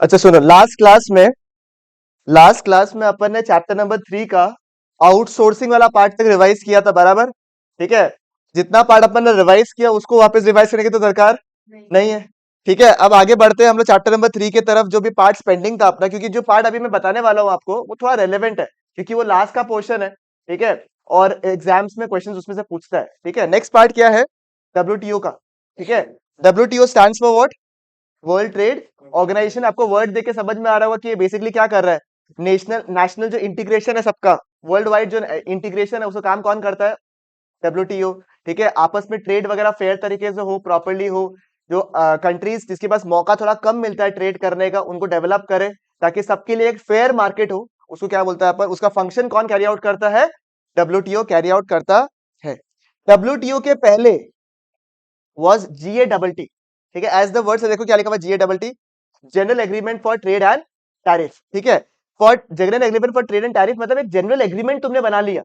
अच्छा सुनो, last class में अपन ने चैप्टर नंबर 3 का आउटसोर्सिंग वाला पार्ट तक रिवाइज किया था, बराबर? ठीक है। जितना पार्ट अपन ने रिवाइज किया उसको वापस रिवाइज करने की तो दरकार नहीं है। ठीक है, अब आगे बढ़ते हैं हम लोग चैप्टर नंबर 3 की तरफ, जो भी पार्ट पेंडिंग था अपना, क्योंकि जो पार्ट अभी मैं बताने वाला हूँ आपको वो थोड़ा रेलेवेंट है, क्योंकि वो लास्ट का पोर्शन है। ठीक है, और एग्जाम्स में क्वेश्चन उसमें से पूछता है। ठीक है, नेक्स्ट पार्ट क्या है? डब्ल्यूटीओ का। ठीक है, WTO stands for what? World trade organisation. आपको वर्ड देख के समझ में आ रहा होगा कि ये बेसिकली क्या कर रहा है। नेशनल नेशनल जो इंटीग्रेशन है सबका, वर्ल्ड वाइड जो इंटीग्रेशन है, उसका काम कौन करता है? डब्ल्यूटीओ। ठीक है, आपस में ट्रेड वगैरह फेयर तरीके से हो, प्रॉपरली हो। जो कंट्रीज जिसके पास मौका थोड़ा कम मिलता है ट्रेड करने का, उनको डेवलप करे ताकि सबके लिए एक फेयर मार्केट हो। उसको क्या बोलता है अपन? उसका फंक्शन कौन कैरी आउट करता है? डब्ल्यूटीओ कैरी आउट करता है। डब्ल्यूटीओ के पहले वाज जीए डबल टी। ठीक है, एज द वर्ड से देखो क्या लिखा हुआ, GA double T, general agreement for trade and tariff. ठीक है, for general agreement for trade and tariff मतलब एक जनरल एग्रीमेंट तुमने बना लिया।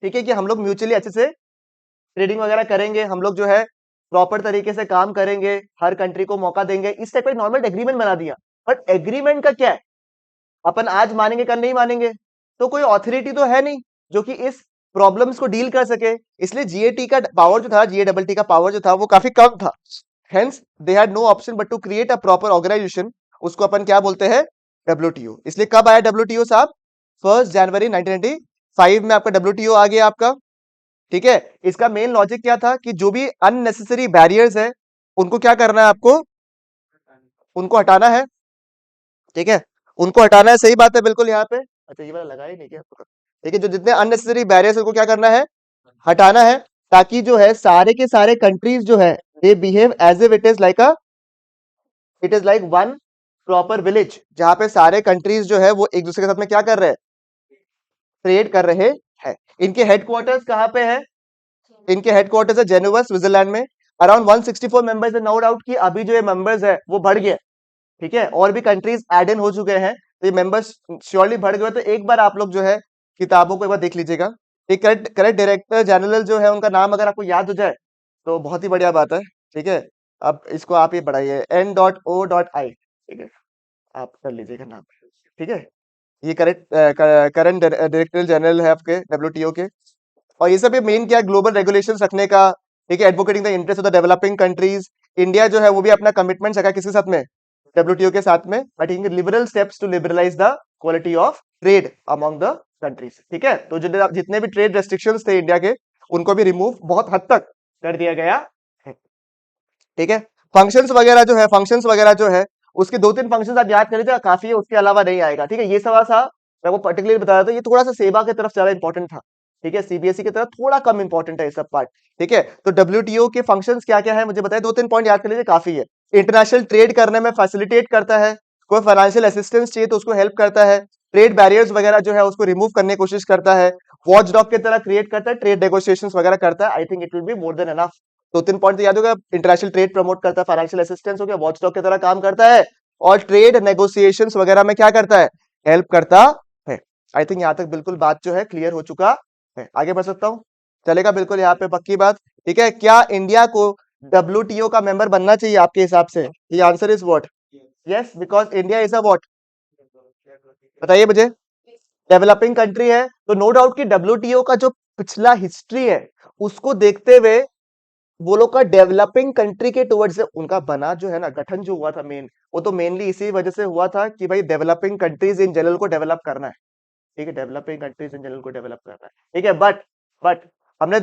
ठीक है, कि हम लोग म्यूचुअली अच्छे से ट्रेडिंग वगैरह करेंगे, हम लोग जो है प्रॉपर तरीके से काम करेंगे, हर कंट्री को मौका देंगे, इस टाइप का नॉर्मल एग्रीमेंट बना दिया। बट एग्रीमेंट का क्या है? अपन आज मानेंगे कल नहीं मानेंगे, तो कोई ऑथोरिटी तो है नहीं जो कि इस प्रॉब्लम्स को डील कर सके। इसलिए जीएटी का पावर जो था, जीए डबल टी का पावर जो था वो काफी कम था। Hence they had no option but to create a proper organisation. उसको अपन क्या बोलते हैं? डब्ल्यूटीओ। इसलिए कब आया डब्ल्यूटीओ साहब? 1 जनवरी 1995 में आपका डब्ल्यूटीओ आ गया आपका। ठीक है, इसका मेन लॉजिक क्या था कि जो भी अननेसेसरी बैरियर्स है उनको क्या करना है आपको? उनको हटाना है। ठीक है, उनको हटाना है, सही बात है बिल्कुल यहाँ पे। अच्छा, ये वाला लगा ही नहीं क्या? ठीक है, जो जितने अननेसेसरी बैरियर्स उनको क्या करना है? हटाना है, ताकि जो है सारे के सारे कंट्रीज जो है they behave as if it is like one proper village, जहां पे सारे कंट्रीज जो है वो एक दूसरे के साथ में क्या कर रहे हैं? ट्रेड कर रहे हैं। इनके हेडक्वार्टर्स कहाँ पे है? इनके हेडक्वार्टर्स है जेनेवा, स्विट्जरलैंड में। अराउंड 164 मेंबर्स है। नो डाउट कि अभी जो ये मेंबर्स है वो बढ़ गए। ठीक है, और भी कंट्रीज एड इन हो चुके हैं, तो ये मेंबर्स श्योरली बढ़ गए। तो एक बार आप लोग जो है किताबों को एक बार देख लीजिएगा। एक करेक्ट करेक्ट डायरेक्टर जनरल जो है उनका नाम अगर आपको याद हो जाए तो बहुत ही बढ़िया बात है। ठीक है, अब इसको आप ही पढ़ाइए, N.O.I। ठीक है, आप कर लीजिएगा नाम। ठीक है, ये करंट डायरेक्टर जनरल है आपके डब्ल्यूटीओ के। और ये सब ये मेन क्या है? ग्लोबल रेगुलेशंस रखने का। ठीक है, advocating the interest of the developing countries. India जो है वो भी अपना कमिटमेंट रखा है किसके साथ में? डब्ल्यूटीओ के साथ में, but liberal steps to liberalise the quality of trade among the countries. ठीक है, तो जितने भी ट्रेड रेस्ट्रिक्शंस थे इंडिया के, उनको भी रिमूव बहुत हद तक कर दिया गया है। ठीक है, फंक्शंस वगैरह जो है उसके दो तीन फंक्शंस आप याद कर लीजिए, काफी है, उसके अलावा नहीं आएगा। ठीक है, ये सवाल सा मैं वो पर्टिकुलरली बता रहा था, ये थोड़ा सा सेवा की तरफ ज्यादा इंपॉर्टेंट था। ठीक है, सीबीएसई की तरफ थोड़ा कम इंपॉर्टेंट है ये सब पार्ट। ठीक है, तो डब्ल्यूटीओ के फंक्शंस क्या क्या है मुझे बताइए, दो तीन पॉइंट याद कर लीजिए, काफी है। इंटरनेशनल ट्रेड करने में फैसिलिटेट करता है, कोई फाइनेंशियल असिस्टेंस चाहिए तो उसको हेल्प करता है, ट्रेड बैरियर्स वगैरह जो है उसको रिमूव करने की कोशिश करता है, वॉच डॉग की तरह क्रिएट करता है, ट्रेड नेगोशिएशंस वगैरह करता है। I think it will be more than enough. दो तीन पॉइंट याद होगा, इंटरनेशनल ट्रेड प्रमोट करता है, फाइनेंशियल असिस्टेंस हो गया, वॉच डॉग की तरह काम करता है, और ट्रेड नेगोशिएशंस वगैरह में क्या करता है? हेल्प करता है। आई थिंक यहाँ तक बिल्कुल बात जो है क्लियर हो चुका है। आगे बढ़ सकता हूँ? चलेगा बिल्कुल, यहाँ पे पक्की बात। ठीक है, क्या इंडिया को डब्ल्यूटीओ का मेंबर बनना चाहिए आपके हिसाब से? ये answer is what? Yes, because India is a what? बताइए मुझे। डेवलपिंग कंट्री है, तो नो डाउट कि डब्ल्यूटीओ का जो पिछला हिस्ट्री है उसको देखते हुए वो लोग का डेवलपिंग कंट्री के टुवर्ड्स उनका बना जो है ना, गठन जो हुआ था मेन, वो तो मेनली इसी वजह से हुआ था कि भाई डेवलपिंग कंट्रीज इन जनरल को डेवलप करना है। ठीक है, डेवलपिंग कंट्रीज इन जनरल को डेवलप करना है। ठीक है, बट हमने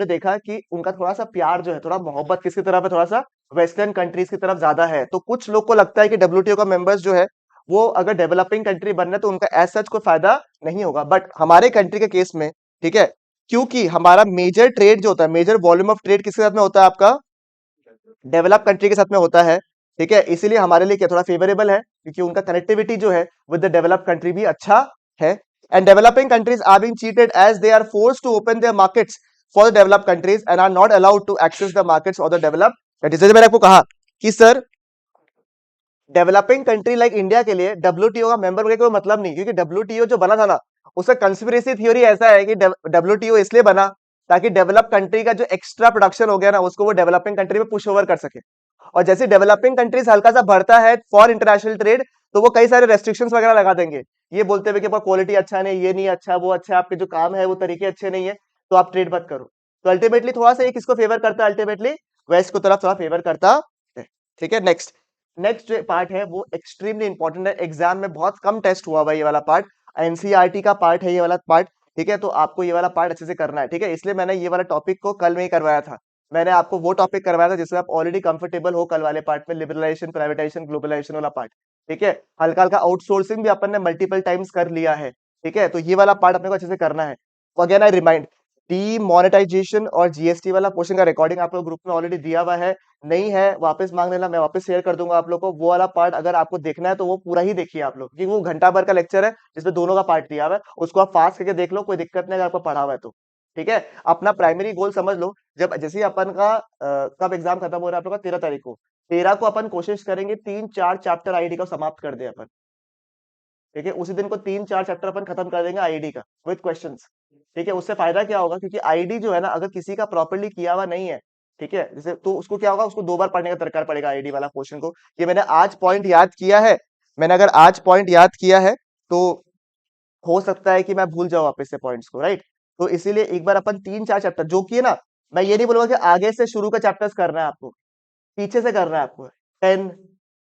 देखा कि उनका थोड़ा सा प्यार जो है, थोड़ा मोहब्बत किसकी तरफ है? थोड़ा सा वेस्टर्न कंट्रीज की तरफ ज्यादा है। तो कुछ लोग को लगता है कि डब्ल्यूटीओ का मेंबर्स जो है वो अगर डेवलपिंग कंट्री बनना है तो उनका एज सच कोई फायदा नहीं होगा। बट हमारे कंट्री के केस में, ठीक है, क्योंकि हमारा मेजर ट्रेड जो होता है, मेजर वॉल्यूम ऑफ ट्रेड किसके साथ में होता है? आपका डेवलप कंट्री के साथ में होता है। ठीक है, इसीलिए हमारे लिए क्या थोड़ा फेवरेबल है, क्योंकि उनका कनेक्टिविटी जो है विद द डेवलप कंट्री भी अच्छा है। And developing countries are being cheated as they are forced to open their markets for the develop countries and are not allowed to access the markets of the develop countries. जैसे मैंने आपको कहा कि sir developing country like India के लिए WTO का member होने का कोई मतलब नहीं, क्योंकि डब्ल्यूटीओ जो बना था ना, उसका कंस्पिरेसी थ्योरी ऐसा है कि डब्ल्यूटीओ इसलिए बना ताकि डेवलप कंट्री का जो एक्स्ट्रा प्रोडक्शन हो गया ना, उसको वो डेवलपिंग कंट्री में पुश ओवर कर सके। और जैसे डेवलपिंग कंट्रीज हल्का सा बढ़ता है फॉर इंटरनेशनल ट्रेड, तो वो कई सारे रेस्ट्रिक्शंस वगैरह लगा देंगे, ये बोलते हुए कि क्वालिटी अच्छा नहीं, ये नहीं अच्छा, वो अच्छा है, आपके जो काम है वो तरीके अच्छे नहीं है, तो आप ट्रेड मत करो। तो अल्टीमेटली थोड़ा सा ये किसको फेवर करता है, अल्टीमेटली वेस्ट को तरफ थोड़ा फेवर करता है। ठीक है, नेक्स्ट नेक्स्ट जो पार्ट है वो एक्सट्रीमली इंपॉर्टेंट है, एग्जाम में बहुत कम टेस्ट हुआ हुआ है ये वाला पार्ट, एनसीईआरटी का पार्ट है ये वाला पार्ट। ठीक है, तो आपको ये वाला पार्ट अच्छे से करना है। ठीक है, इसलिए मैंने ये वाला टॉपिक को कल में ही करवाया था, मैंने आपको वो टॉपिक करवाया था जिसमें आप ऑलरेडी कंफर्टेबल हो, कल वाले पार्ट में लिबरलाइजेशन, प्राइवेटाइजेशन, ग्लोबलाइजेशन वाला पार्ट। ठीक है, हल्का हल्का आउटसोर्सिंग भी अपन ने मल्टीपल टाइम्स कर लिया है। ठीक है, तो ये वाला पार्ट अपने को अच्छे से करना है। अगेन आई रिमाइंड, डीमोनेटाइजेशन और जीएसटी वाला क्वेश्चन का रिकॉर्डिंग आप लोग ग्रुप में ऑलरेडी दिया हुआ है, नहीं है वापस मांग लेना, मैं वापस शेयर कर दूंगा आप लोग को। वो वाला पार्ट अगर आपको देखना है तो वो पूरा ही देखिए आप लोग, क्योंकि वो घंटा भर का लेक्चर है जिसमें दोनों का पार्ट दिया हुआ है, उसको आप फास्ट करके देख लो, कोई दिक्कत नहीं अगर आपको पढ़ा हुआ है तो। ठीक है, अपना प्राइमरी गोल समझ लो, जब जैसे ही अपन का कब एग्जाम खत्म हो रहा है आप लोग का, 13 तारीख को, 13 को अपन कोशिश करेंगे 3-4 चैप्टर आईडी का समाप्त कर दे अपन। ठीक है, उसी दिन को 3-4 चैप्टर अपन खत्म कर देंगे आईडी का विद क्वेश्चंस। ठीक है, उससे फायदा क्या होगा, क्योंकि आईडी जो है ना, अगर किसी का प्रॉपर्ली किया हुआ नहीं है, ठीक है, जैसे तो उसको क्या होगा, उसको 2 बार पढ़ने का दरकार पड़ेगा आईडी वाला क्वेश्चन को। ये मैंने आज पॉइंट याद किया है, मैंने अगर आज पॉइंट याद किया है तो हो सकता है कि मैं भूल जाऊं वापस से पॉइंट्स को, राइट। तो इसीलिए एक बार अपन 3-4 चैप्टर जो कि है ना, मैं ये नहीं बोलूंगा कि आगे से शुरू का चैप्टर्स करना है आपको, पीछे से करना है आपको। 10,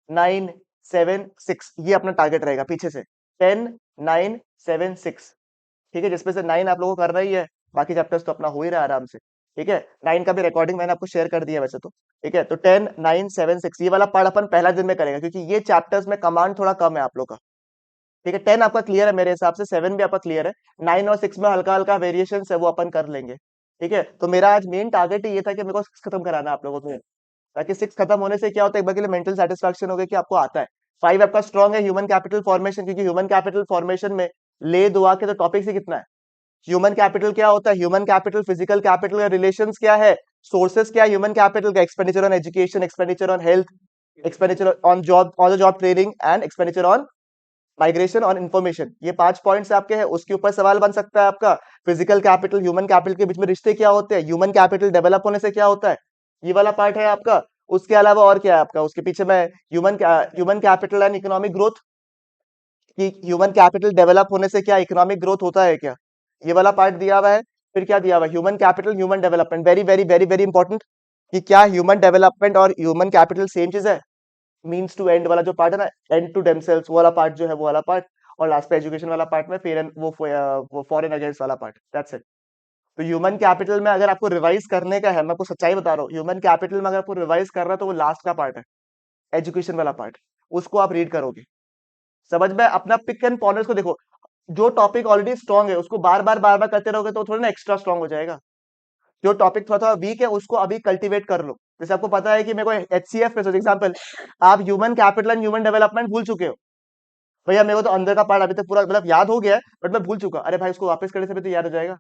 9, 7, 6 ये अपना टारगेट रहेगा, पीछे से 10, 9, 7, 6। ठीक है, जिसमें से 9 आप लोगों को करना ही है, बाकी चैप्टर्स तो अपना हो ही रहा है आराम से। ठीक है, 9 का भी रिकॉर्डिंग मैंने आपको शेयर कर दिया वैसे तो। ठीक है, तो 10, 9, 7, 6 ये वाला पार्ट अपन पहला दिन में करेंगे, क्योंकि ये चैप्टर्स में कमांड थोड़ा कम है आप लोग का। ठीक है, 10 आपका क्लियर है मेरे हिसाब से, 7 भी आपका क्लियर है, 9 और 6 में हल्का हल्का वेरिएशन है वो अपन कर लेंगे। ठीक है, तो मेरा आज मेन टारगेट ही ये था कि मेरे को 6 खत्म कराना है आप लोगों को, ताकि 6 खत्म होने से क्या होता है, एक बार के लिए मेंटल सेटिस्फैक्शन हो गया कि आपको आता है। 5 आपका स्ट्रॉन्ग है, ह्यूमन कैपिटल फॉर्मेशन, क्योंकि ह्यूमन कैपिटल फॉर्मेशन में ले दुआ के तो टॉपिक से कितना है, ह्यूमन कैपिटल क्या होता है, ह्यूमन कैपिटल फिजिकल कैपिटल का रिलेशंस क्या है, सोर्सेस क्या है ह्यूमन कैपिटल का, expenditure on education, expenditure on health, expenditure on job, on the job training and expenditure on migration on information. ये 5 पॉइंट्स आपके हैं, उसके ऊपर सवाल बन सकता है आपका, फिजिकल कैपिटल ह्यूमन कैपिटल के बीच में रिश्ते क्या होते हैं, ह्यूमन कैपिटल डेवलप होने से क्या होता है, ये वाला पार्ट है आपका। उसके अलावा और क्या है आपका, उसके पीछे में human capital and economic growth, कि ह्यूमन कैपिटल डेवलप होने से क्या इकोनॉमिक ग्रोथ होता है क्या, ये वाला पार्ट दिया हुआ है। फिर क्या दिया हुआ है, human capital human development, very very very very important, कि क्या ह्यूमन डेवलपमेंट और ह्यूमन कैपिटल सेम चीज है, मीन्स टू एंड वाला जो पार्ट है ना, एंड टू देमसेल्व्स वो वाला पार्ट जो है, वो वाला पार्ट। और लास्ट पे एजुकेशन वाला पार्ट में फिर वो फॉरेन अगेंस्ट वाला पार्ट, दैट्स इट। तो ह्यूमन कैपिटल में अगर आपको रिवाइज करने का है, मैं आपको सच्चाई बता रहा हूँ, ह्यूमन कैपिटल में अगर आपको रिवाइज करना है तो वो लास्ट का पार्ट है, एजुकेशन वाला पार्ट, उसको आप रीड करोगे। समझ में, अपना पिक एंड पॉइंटर्स को देखो, जो टॉपिक ऑलरेडी स्ट्रांग है उसको बार बार करते रहोगे तो थोड़ा ना एक्स्ट्रा स्ट्रांग हो जाएगा, जो टॉपिक थोड़ा थोड़ा वीक है उसको अभी कल्टीवेट कर लो। जैसे आपको पता है कि मेरे को एचसीएफ पे एग्जांपल, आप human capital and human development भूल चुके हो, भैया मेरे को तो अंदर का पार्ट अभी तक पूरा मतलब याद हो गया है, बट मैं भूल चुका, अरे भाई उसको वापस करने से भी तो याद हो जाएगा।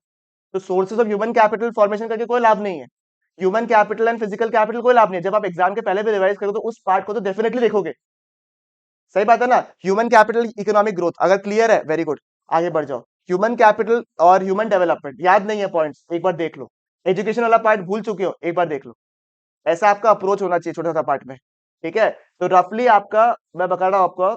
तो sources of human capital formation करके कोई लाभ नहीं है, human capital and physical capital कोई लाभ नहीं है, जब आप एग्जाम के पहले भी रिवाइज करोगे तो उस पार्ट को तो डेफिनेटली देखोगे। सही बात है ना, ह्यूमन कैपिटल इकोनॉमिक ग्रोथ अगर क्लियर है, वेरी गुड, आगे बढ़ जाओ। ह्यूमन कैपिटल और ह्यूमन डेवलपमेंट याद नहीं है पॉइंट्स, एक बार देख लो। एजुकेशन वाला पार्ट भूल चुके हो, एक बार देख लो। ऐसा आपका अप्रोच होना चाहिए छोटा सा पार्ट में। ठीक है, तो रफली आपका, मैं बता रहा हूं आपको,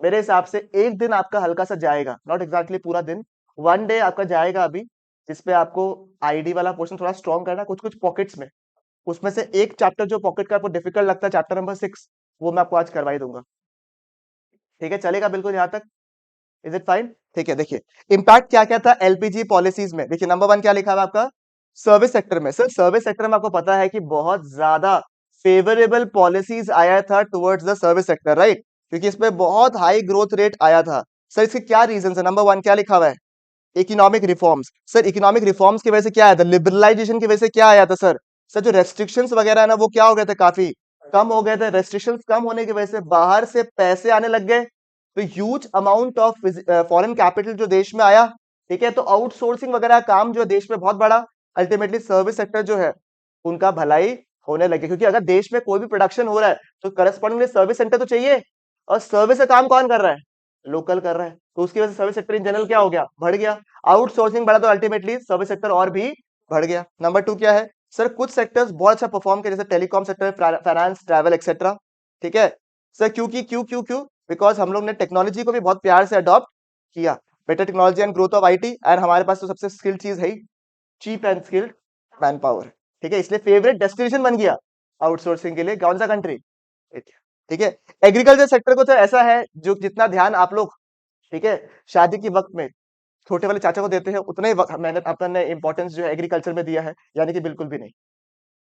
मेरे हिसाब से एक दिन आपका हल्का सा जाएगा, नॉट एग्जैक्टली पूरा दिन, 1 डे आपका जाएगा अभी, जिसपे आपको आईडी वाला पोर्शन थोड़ा स्ट्रॉन्ग करना है, कुछ कुछ पॉकेट्स में। उसमें से एक चैप्टर जो पॉकेट का आपको डिफिकल्ट लगता है, चैप्टर नंबर 6, वो मैं आपको आज करवा ही दूंगा। ठीक है, चलेगा बिल्कुल यहाँ तक, इज इट फाइन। ठीक है, देखिए इम्पैक्ट क्या क्या था एलपीजी पॉलिसीज में, देखिए नंबर 1 क्या लिखा हुआ है आपका, सर्विस सेक्टर में। सर सर्विस सेक्टर में आपको पता है कि बहुत ज्यादा फेवरेबल पॉलिसीज आया था towards the service sector, right, क्योंकि इसमें बहुत हाई ग्रोथ रेट आया था। सर इसके क्या रीजन है, नंबर 1 क्या लिखा हुआ है, economic reforms. Sir economic reforms की वजह से क्या आया था, लिबरलाइजेशन की वजह से क्या आया था सर, सर जो रेस्ट्रिक्शंस वगैरह है ना वो क्या हो गए थे, काफी कम हो गए थे। रेस्ट्रिक्शंस कम होने की वजह से बाहर से पैसे आने लग गए, तो huge amount of foreign capital जो देश में आया। ठीक है, तो आउटसोर्सिंग वगैरह काम जो है देश में बहुत बड़ा, अल्टीमेटली सर्विस सेक्टर जो है उनका भलाई होने लगे, क्योंकि अगर देश में कोई भी प्रोडक्शन हो रहा है तो करस्पॉन्डिंगली सर्विस सेंटर तो चाहिए, और सर्विस का काम कौन कर रहा है, लोकल कर रहा है, तो उसकी वजह से सर्विस सेक्टर इन जनरल क्या हो गया, बढ़ गया। आउटसोर्सिंग बढ़ा तो अल्टीमेटली सर्विस सेक्टर और भी बढ़ गया। नंबर 2 क्या है सर, कुछ सेक्टर्स बहुत अच्छा परफॉर्म किए, जैसे telecom sector, finance, travel etcetera. ठीक है सर, क्यों की क्यों क्यों क्यों बिकॉज हम लोग ने टेक्नोलॉजी को भी बहुत प्यार से अडॉप्ट किया। Better technology and growth of IT, and हमारे पास तो सबसे स्किल्ड चीज है ही cheap and skilled manpower. ठीक है, इसलिए फेवरेट डेस्टिनेशन बन गया आउटसोर्सिंग के लिए कौन सा कंट्री? ठीक है। एग्रीकल्चर सेक्टर को तो ऐसा है जो जितना ध्यान आप लोग, ठीक है, शादी के वक्त में छोटे वाले चाचा को देते हैं, उतना ही मेहनत अपन ने इंपॉर्टेंस जो है एग्रीकल्चर में दिया है, यानी कि बिल्कुल भी नहीं।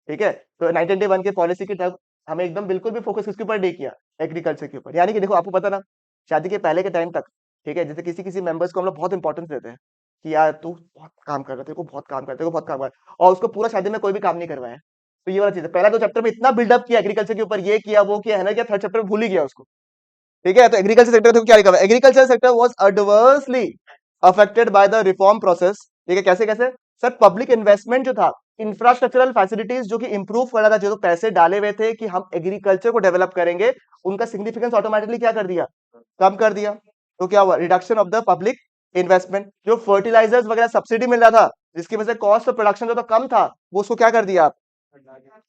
ठीक है, तो 1991 के पॉलिसी के तहत हमें एकदम बिल्कुल भी फोकस किसके ऊपर नहीं किया? एग्रीकल्चर के ऊपर। यानी कि देखो, आपको पता ना, शादी के पहले के टाइम तक, ठीक है, जैसे किसी किसी मेंबर्स को हम लोग बहुत इंपॉर्टेंस देते हैं कि यार तू बहुत काम कर रहा है, तेरे को बहुत काम कर, तेरे को बहुत काम कर, और उसको पूरा शादी में कोई भी काम नहीं करवाया। तो ये वाला चीज है, पहला 2 चैप्टर में इतना बिल्डअप किया एग्रीकल्चर के ऊपर, ये किया वो किया, है ना, क्या 3rd चैप्टर में भूल ही गया उसको। ठीक है, तो एग्रीकल्चर सेक्टर देखो क्या लिखा हुआ है, agriculture sector was adversely affected by the reform process. ठीक है, कैसे कैसे? सर, पब्लिक इन्वेस्टमेंट जो था, इंफ्रास्ट्रक्चरल फैसिलिटीज जो कि इंप्रूव कर रहा था, जो पैसे डाले हुए थे कि हम एग्रीकल्चर को डेवलप करेंगे, उनका सिग्निफिकेंस ऑटोमेटिकली क्या कर दिया? कम कर दिया। तो क्या हुआ? Reduction of the public investment. जो फर्टिलाइजर्स वगैरह सब्सिडी मिल रहा था, जिसकी वजह से कॉस्ट ऑफ प्रोडक्शन जो तो कम था, वो उसको क्या कर दिया आप?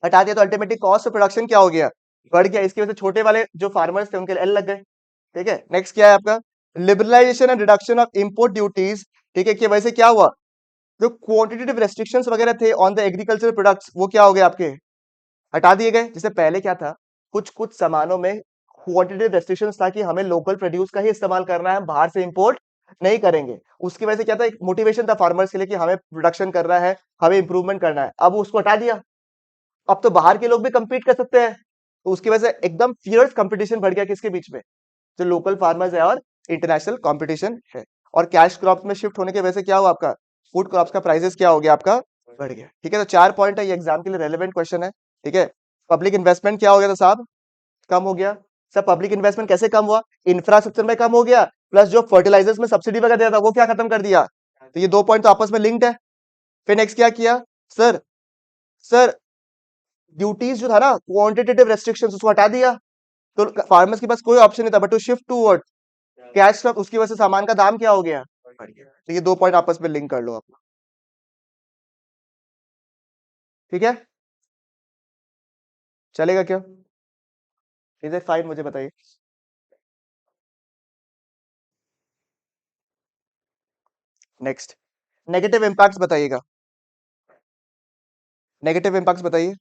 हटा दिया। तो अल्टीमेटली कॉस्ट ऑफ प्रोडक्शन क्या हो गया? बढ़ गया। इसकी वजह से छोटे वाले जो फार्मर्स थे उनके एल लग गए। ठीक है, नेक्स्ट क्या है आपका? Liberalisation and reduction of import duties. ठीक है, कि वजह से क्या हुआ? जो क्वांटिटेटिव रेस्ट्रिक्शंस वगैरह थे ऑन द एग्रीकल्चर प्रोडक्ट्स, वो क्या हो गए आपके? हटा दिए गए। जैसे पहले क्या था, कुछ कुछ सामानों में क्वांटिटेटिव रेस्ट्रिक्शंस था कि हमें लोकल प्रोड्यूस का ही इस्तेमाल करना है, बाहर से इंपोर्ट नहीं करेंगे। उसकी वजह से क्या था, एक मोटिवेशन था फार्मर्स के लिए कि हमें प्रोडक्शन करना है, हमें इंप्रूवमेंट करना है। अब उसको हटा दिया, अब तो बाहर के लोग भी compete कर सकते हैं। तो उसकी वजह से एकदम फियर्स कंपटीशन बढ़ गया किसके बीच में? जो लोकल फार्मर्स है और इंटरनेशनल कंपटीशन है। और कैश क्रॉप्स में शिफ्ट होने की वजह से क्या हुआ आपका? फूड क्रॉप्स का प्राइसेस क्या हो गया आपका? बढ़ गया। ठीक है, तो 4 पॉइंट है, ये एग्जाम के लिए रेलेवेंट क्वेश्चन है। ठीक है, पब्लिक इन्वेस्टमेंट क्या हो गया था साहब? कम हो गया। सर, पब्लिक इन्वेस्टमेंट कैसे कम हुआ? इंफ्रास्ट्रक्चर में कम हो गया, प्लस जो फर्टिलाइजर्स में सब्सिडी वगैरह देता था वो क्या खत्म कर दिया? तो ये 2 पॉइंट तो आपस में लिंक्ड है। फिर नेक्स्ट क्या किया? सर, सर, ड्यूटीज जो था ना, क्वांटिटेटिव रेस्ट्रिक्शंस, उसको हटा दिया। तो फार्मर्स के पास कोई ऑप्शन नहीं था but to shift toward cash crop. उसकी वजह से सामान का दाम क्या हो गया? बढ़ गया। तो ये 2 पॉइंट आपस में लिंक कर लो आप। ठीक है, चलेगा क्या? Is it fine? मुझे बताइए। नेक्स्ट, नेगेटिव इम्पैक्ट्स बताइएगा। नेगेटिव इम्पैक्ट्स बताइए।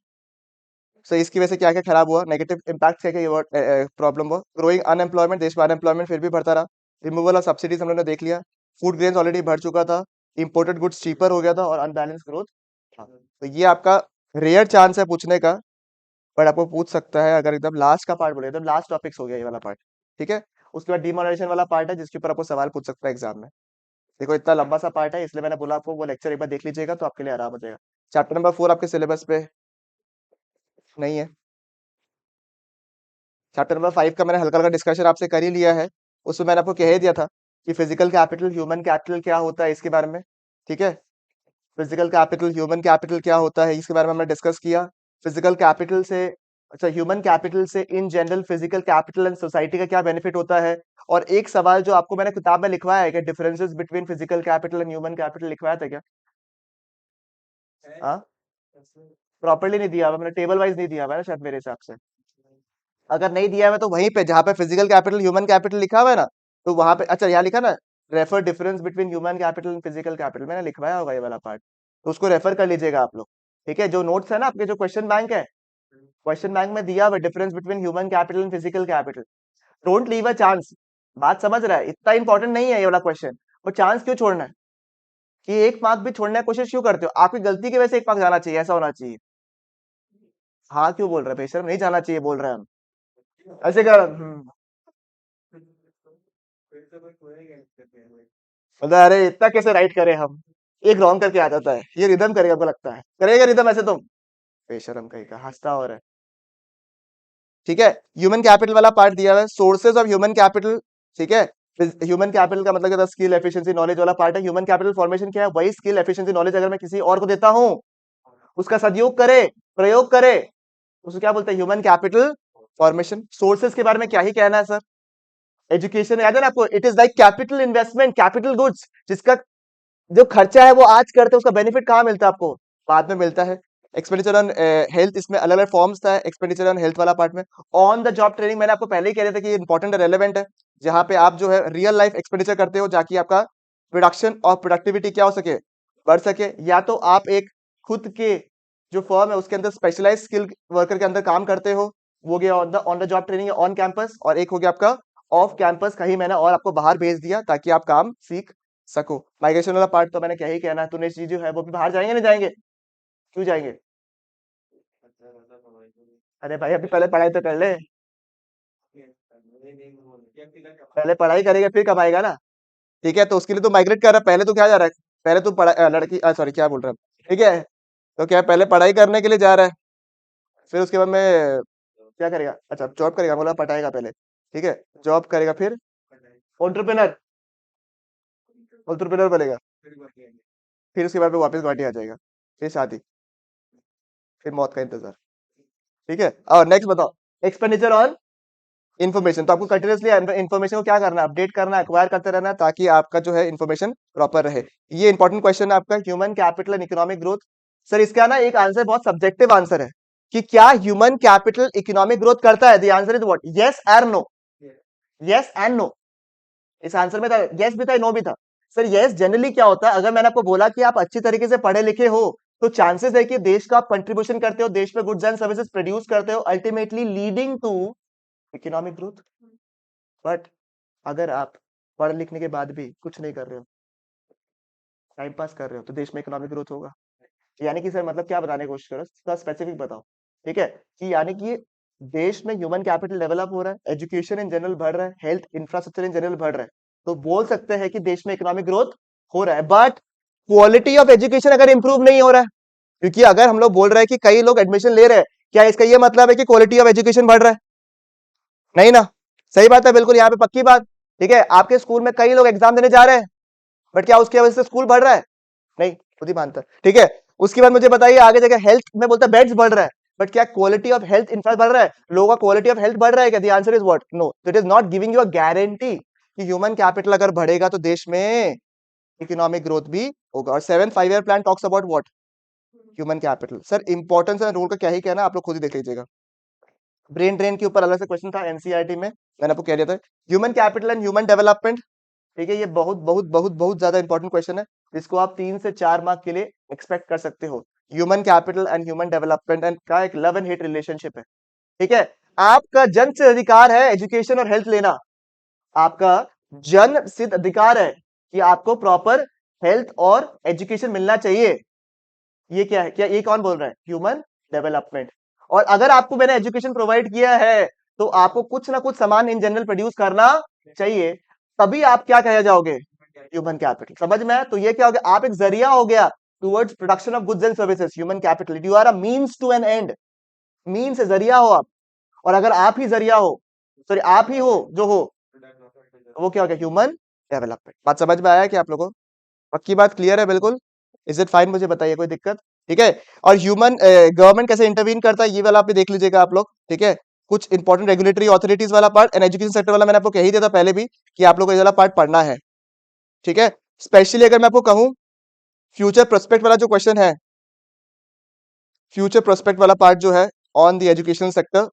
सो इसकी वजह से क्या क्या खराब हुआ? नेगेटिव इम्पैक्ट क्या क्या प्रॉब्लम हुआ? ग्रोइंग अनएम्प्लॉयमेंट, देश में अनएम्प्लॉयमेंट फिर भी बढ़ता रहा। रिमूवल ऑफ सब्सिडीज हम लोगों ने देख लिया। फूड ग्रेन्स ऑलरेडी बढ़ चुका था। इंपोर्टेड गुड्स चीपर हो गया था, और अनबैलेंस ग्रोथ था। तो ये आपका रेयर चांस है पूछने का, बट आपको पूछ सकता है अगर एकदम लास्ट का पार्ट बोले। एकदम लास्ट टॉपिक्स हो गया ये वाला पार्ट। ठीक है, उसके बाद डिमोनेटाइजेशन वाला पार्ट है, जिसके ऊपर आपको सवाल पूछ सकता है एग्जाम में। देखो, इतना लंबा सा पार्ट है, इसलिए मैंने बोला आपको वो लेक्चर एक बार देख लीजिएगा तो आपके लिए आराम हो जाएगा। चैप्टर नंबर 4 आपके सिलेबस पे नहीं है। चैप्टर नंबर 5 का मैंने हल्का हल्का डिस्कशन आपसे कर ही लिया है। उसमें मैंने आपको कह ही दिया था कि फिजिकल कैपिटल ह्यूमन कैपिटल क्या होता है, इसके बारे में। ठीक है, फिजिकल कैपिटल ह्यूमन कैपिटल क्या होता है, इसके बारे में हमने डिस्कस किया। फिजिकल कैपिटल से, अच्छा, ह्यूमन कैपिटल से in general physical capital and society का क्या बेनिफिट होता है। और एक सवाल जो आपको मैंने किताब में लिखवाया है, कि differences between physical capital and human capital, लिखवाया था क्या? हाँ, प्रॉपरली नहीं दिया हुआ, मैंने टेबल वाइज नहीं दिया हुआ है ना शायद, मेरे हिसाब से। अगर नहीं दिया हुआ है तो वहीं पे जहां पे फिजिकल कैपिटल ह्यूमन कैपिटल लिखा हुआ है ना, तो वहां पे, अच्छा, यहाँ लिखा ना, refer difference between human capital and physical capital, मैंने लिखवाया होगा ये वाला पार्ट, तो उसको रेफर कर लीजिएगा आप लोग। ठीक है, जो नोट्स है ना आपके, जो क्वेश्चन बैंक है, क्वेश्चन बैंक में दिया हुआ difference between human capital and physical capital. Don't leave a chance. बात समझ रहा है? इतना इंपॉर्टेंट नहीं है ये वाला क्वेश्चन, और चांस क्यों छोड़ना है? कि 1 मार्क भी छोड़ने की कोशिश क्यों करते हो? आपकी गलती की वजह से 1 मार्क जाना चाहिए, ऐसा होना चाहिए। हाँ क्यों बोल रहे हैं बेशर्म? नहीं जाना चाहिए बोल रहे हैं हम, ऐसे कर। मतलब अरे इतना कैसे राइट करें हम? एक रॉन्ग करके आ जाता है, ये रिदम करेगा, आपको लगता है करेगा रिदम ऐसे? तुम बेशरम कहीं का हंसता हो रहा है। ठीक है, ह्यूमन कैपिटल वाला पार्ट दिया हुआ है, सोर्सेज ऑफ ह्यूमन कैपिटल। ठीक है, ह्यूमन कैपिटल का मतलब क्या था? स्किल एफिशिएंसी नॉलेज वाला पार्ट है। ह्यूमन कैपिटल फॉर्मेशन क्या है? वही स्किल एफिशिएंसी नॉलेज अगर मैं किसी और को देता हूं, उसका सदयोग करे, प्रयोग करे, उसको क्या बोलते हैं? Human capital formation. सोर्सेज के बारे में क्या ही कहना है सर, एजुकेशन याद है ना आपको? It is like capital investment, capital goods, जिसका जो खर्चा है वो आज करते हैं, उसका बेनिफिट कहाँ मिलता है आपको? बाद में मिलता है। एक्सपेंडिचर ऑन हेल्थ, इसमें अलग अलग फॉर्म्स था एक्सपेंडिचर ऑन हेल्थ वाला पार्ट में। ऑन द जॉब ट्रेनिंग मैंने आपको पहले ही कह दिया था कि इंपॉर्टेंट है, रेलेवेंट है, जहां पे आप जो है रियल लाइफ एक्सपेंडिचर करते हो, जाकि आपका प्रोडक्शन और प्रोडक्टिविटी क्या हो सके, बढ़ सके। या तो आप एक खुद के जो फर्म है उसके अंदर स्पेशलाइज स्किल वर्कर के अंदर काम करते हो, वो गया on the job training on campus, और एक हो गया आपका ऑफ कैंपस, कहीं मैंने और आपको बाहर भेज दिया ताकि आप काम सीख सको। माइग्रेशन वाला पार्ट तो मैंने क्या ही कहना है, तूने चीज जो है वो भी बाहर जाएंगे नहीं जाएंगे, क्यों जाएंगे? अरे भाई अभी पहले पढ़ाई तो कर ले, पहले पढ़ाई करेगा फिर कमाएगा ना। ठीक है, तो उसके लिए तो माइग्रेट कर रहा है, पहले तो क्या जा रहा है, पहले तो पढ़ा लड़की सॉरी क्या बोल रहा है, ठीक है, तो क्या है, पहले पढ़ाई करने के लिए जा रहा है, फिर उसके बाद में क्या करेगा, अच्छा जॉब करेगा, बोला पटाएगा पहले, ठीक है, जॉब करेगा फिर एंटरप्रेनर, एंटरप्रेनर बनेगा, फिर उसके बाद में वापस गुवाहाटी आ जाएगा, फिर शादी, फिर मौत का इंतजार। ठीक है, और नेक्स्ट बताओ, एक्सपेंडिचर ऑन इन्फॉर्मेशन, तो आपको कंटिन्यूसली इन्फॉर्मेशन को क्या करना है, अपडेट करना है, एक्वायर करते रहना है, ताकि आपका जो है इन्फॉर्मेशन प्रॉपर रहे। ये इंपॉर्टेंट क्वेश्चन है आपका, human capital and economic growth. Sir इसका ना एक आंसर बहुत सब्जेक्टिव आंसर है कि क्या ह्यूमन कैपिटल इकोनॉमिक ग्रोथ करता है, the answer is what, yes और नो, यस एंड नो। इस आंसर में था यस भी था, नो भी था। सर यस जनरली क्या होता है, अगर मैंने आपको बोला कि आप अच्छी तरीके से पढ़े लिखे हो, तो चांसेस है कि देश का आप कंट्रीब्यूशन करते हो, देश में गुड्स एंड सर्विसेज प्रोड्यूस करते हो, ultimately leading to economic growth. But अगर आप पढ़ लिखने के बाद भी कुछ नहीं कर रहे हो, टाइम पास कर रहे हो, तो देश में इकोनॉमिक ग्रोथ होगा? यानी कि सर मतलब क्या बताने की कोशिश करो, थोड़ा स्पेसिफिक बताओ। ठीक है, कि यानी कि देश में ह्यूमन कैपिटल डेवलप हो रहा है, एजुकेशन इन जनरल बढ़ रहा है, हेल्थ इंफ्रास्ट्रक्चर इन जनरल बढ़ रहा है, तो बोल सकते हैं कि देश में इकोनॉमिक ग्रोथ हो रहा है। बट क्वालिटी ऑफ एजुकेशन अगर इंप्रूव नहीं हो रहा है, क्योंकि अगर हम लोग बोल रहे हैं कि कई लोग एडमिशन ले रहे हैं, क्या इसका ये मतलब है कि क्वालिटी ऑफ एजुकेशन बढ़ रहा है? नहीं ना, सही बात है, बिल्कुल यहाँ पे पक्की बात। ठीक है, आपके स्कूल में कई लोग एग्जाम देने जा रहे हैं, बट क्या उसकी वजह से स्कूल बढ़ रहा है? नहीं, खुद ही मानता है। ठीक है, उसके बाद मुझे बताइए आगे जगह हेल्थ में बोलता है बेड्स बढ़ रहा है, बट क्या क्वालिटी ऑफ हेल्थ इंफ्रास्ट्रक्चर बढ़ रहा है, लोगों का क्वालिटी ऑफ हेल्थ बढ़ रहा है क्या? The answer is what, no, it is not giving you a guarantee कि ह्यूमन कैपिटल अगर बढ़ेगा तो देश में इकोनॉमिक ग्रोथ भी होगा। और 7 5 year plan talks about what, human capital. Sir importance and role का क्या ही कहना, आप लोग खुद ही देख लीजिएगा। ब्रेन ड्रेन के ऊपर अलग से क्वेश्चन था एनसीईआरटी में, मैंने आपको कह दिया था। Human capital and human development, ठीक है, ये बहुत बहुत बहुत बहुत ज्यादा इंपॉर्टेंट क्वेश्चन है, जिसको आप 3 से 4 मार्क के लिए एक्सपेक्ट कर सकते हो। Human capital and human development and का एक लव एंड हेट रिलेशनशिप है। ठीक है, आपका जन से अधिकार है एजुकेशन और हेल्थ लेना, आपका जन सिद्ध अधिकार है कि आपको प्रॉपर हेल्थ और एजुकेशन मिलना चाहिए। ये क्या है, क्या ये कौन बोल रहा है, ह्यूमन डेवलपमेंट। और अगर आपको मैंने एजुकेशन प्रोवाइड किया है, तो आपको कुछ ना कुछ सामान इन जनरल प्रोड्यूस करना चाहिए, तभी आप क्या कहे जाओगे, ह्यूमन कैपिटल। समझ में आया? तो ये क्या हो गया, आप एक जरिया हो गया towards production of goods and services, human capital, you are a means to an end, means जरिया हो आप। और अगर आप ही जरिया हो, सॉरी आप ही हो जो हो, वो क्या हो गया, ह्यूमन डेवलपमेंट। बात समझ में आया कि आप लोगों को? पक्की बात, क्लियर है बिल्कुल? Is it fine? मुझे बताइए कोई दिक्कत? ठीक है, और ह्यूमन गवर्नमेंट कैसे इंटरवीन करता है, ये वाला आप भी देख लीजिएगा आप लोग। ठीक है, कुछ इंपॉर्टेंट रेगुलेटरी ऑथोरिटीज वाला पार्ट एंड एजुकेशन सेक्टर वाला मैंने आपको कह ही दिया था पहले भी कि आप लोग को ये वाला पार्ट पढ़ना है। ठीक है, स्पेशली अगर मैं आपको कहूं फ्यूचर प्रोस्पेक्ट वाला जो क्वेश्चन है, फ्यूचर प्रोस्पेक्ट वाला पार्ट जो है ऑन द एजुकेशन सेक्टर,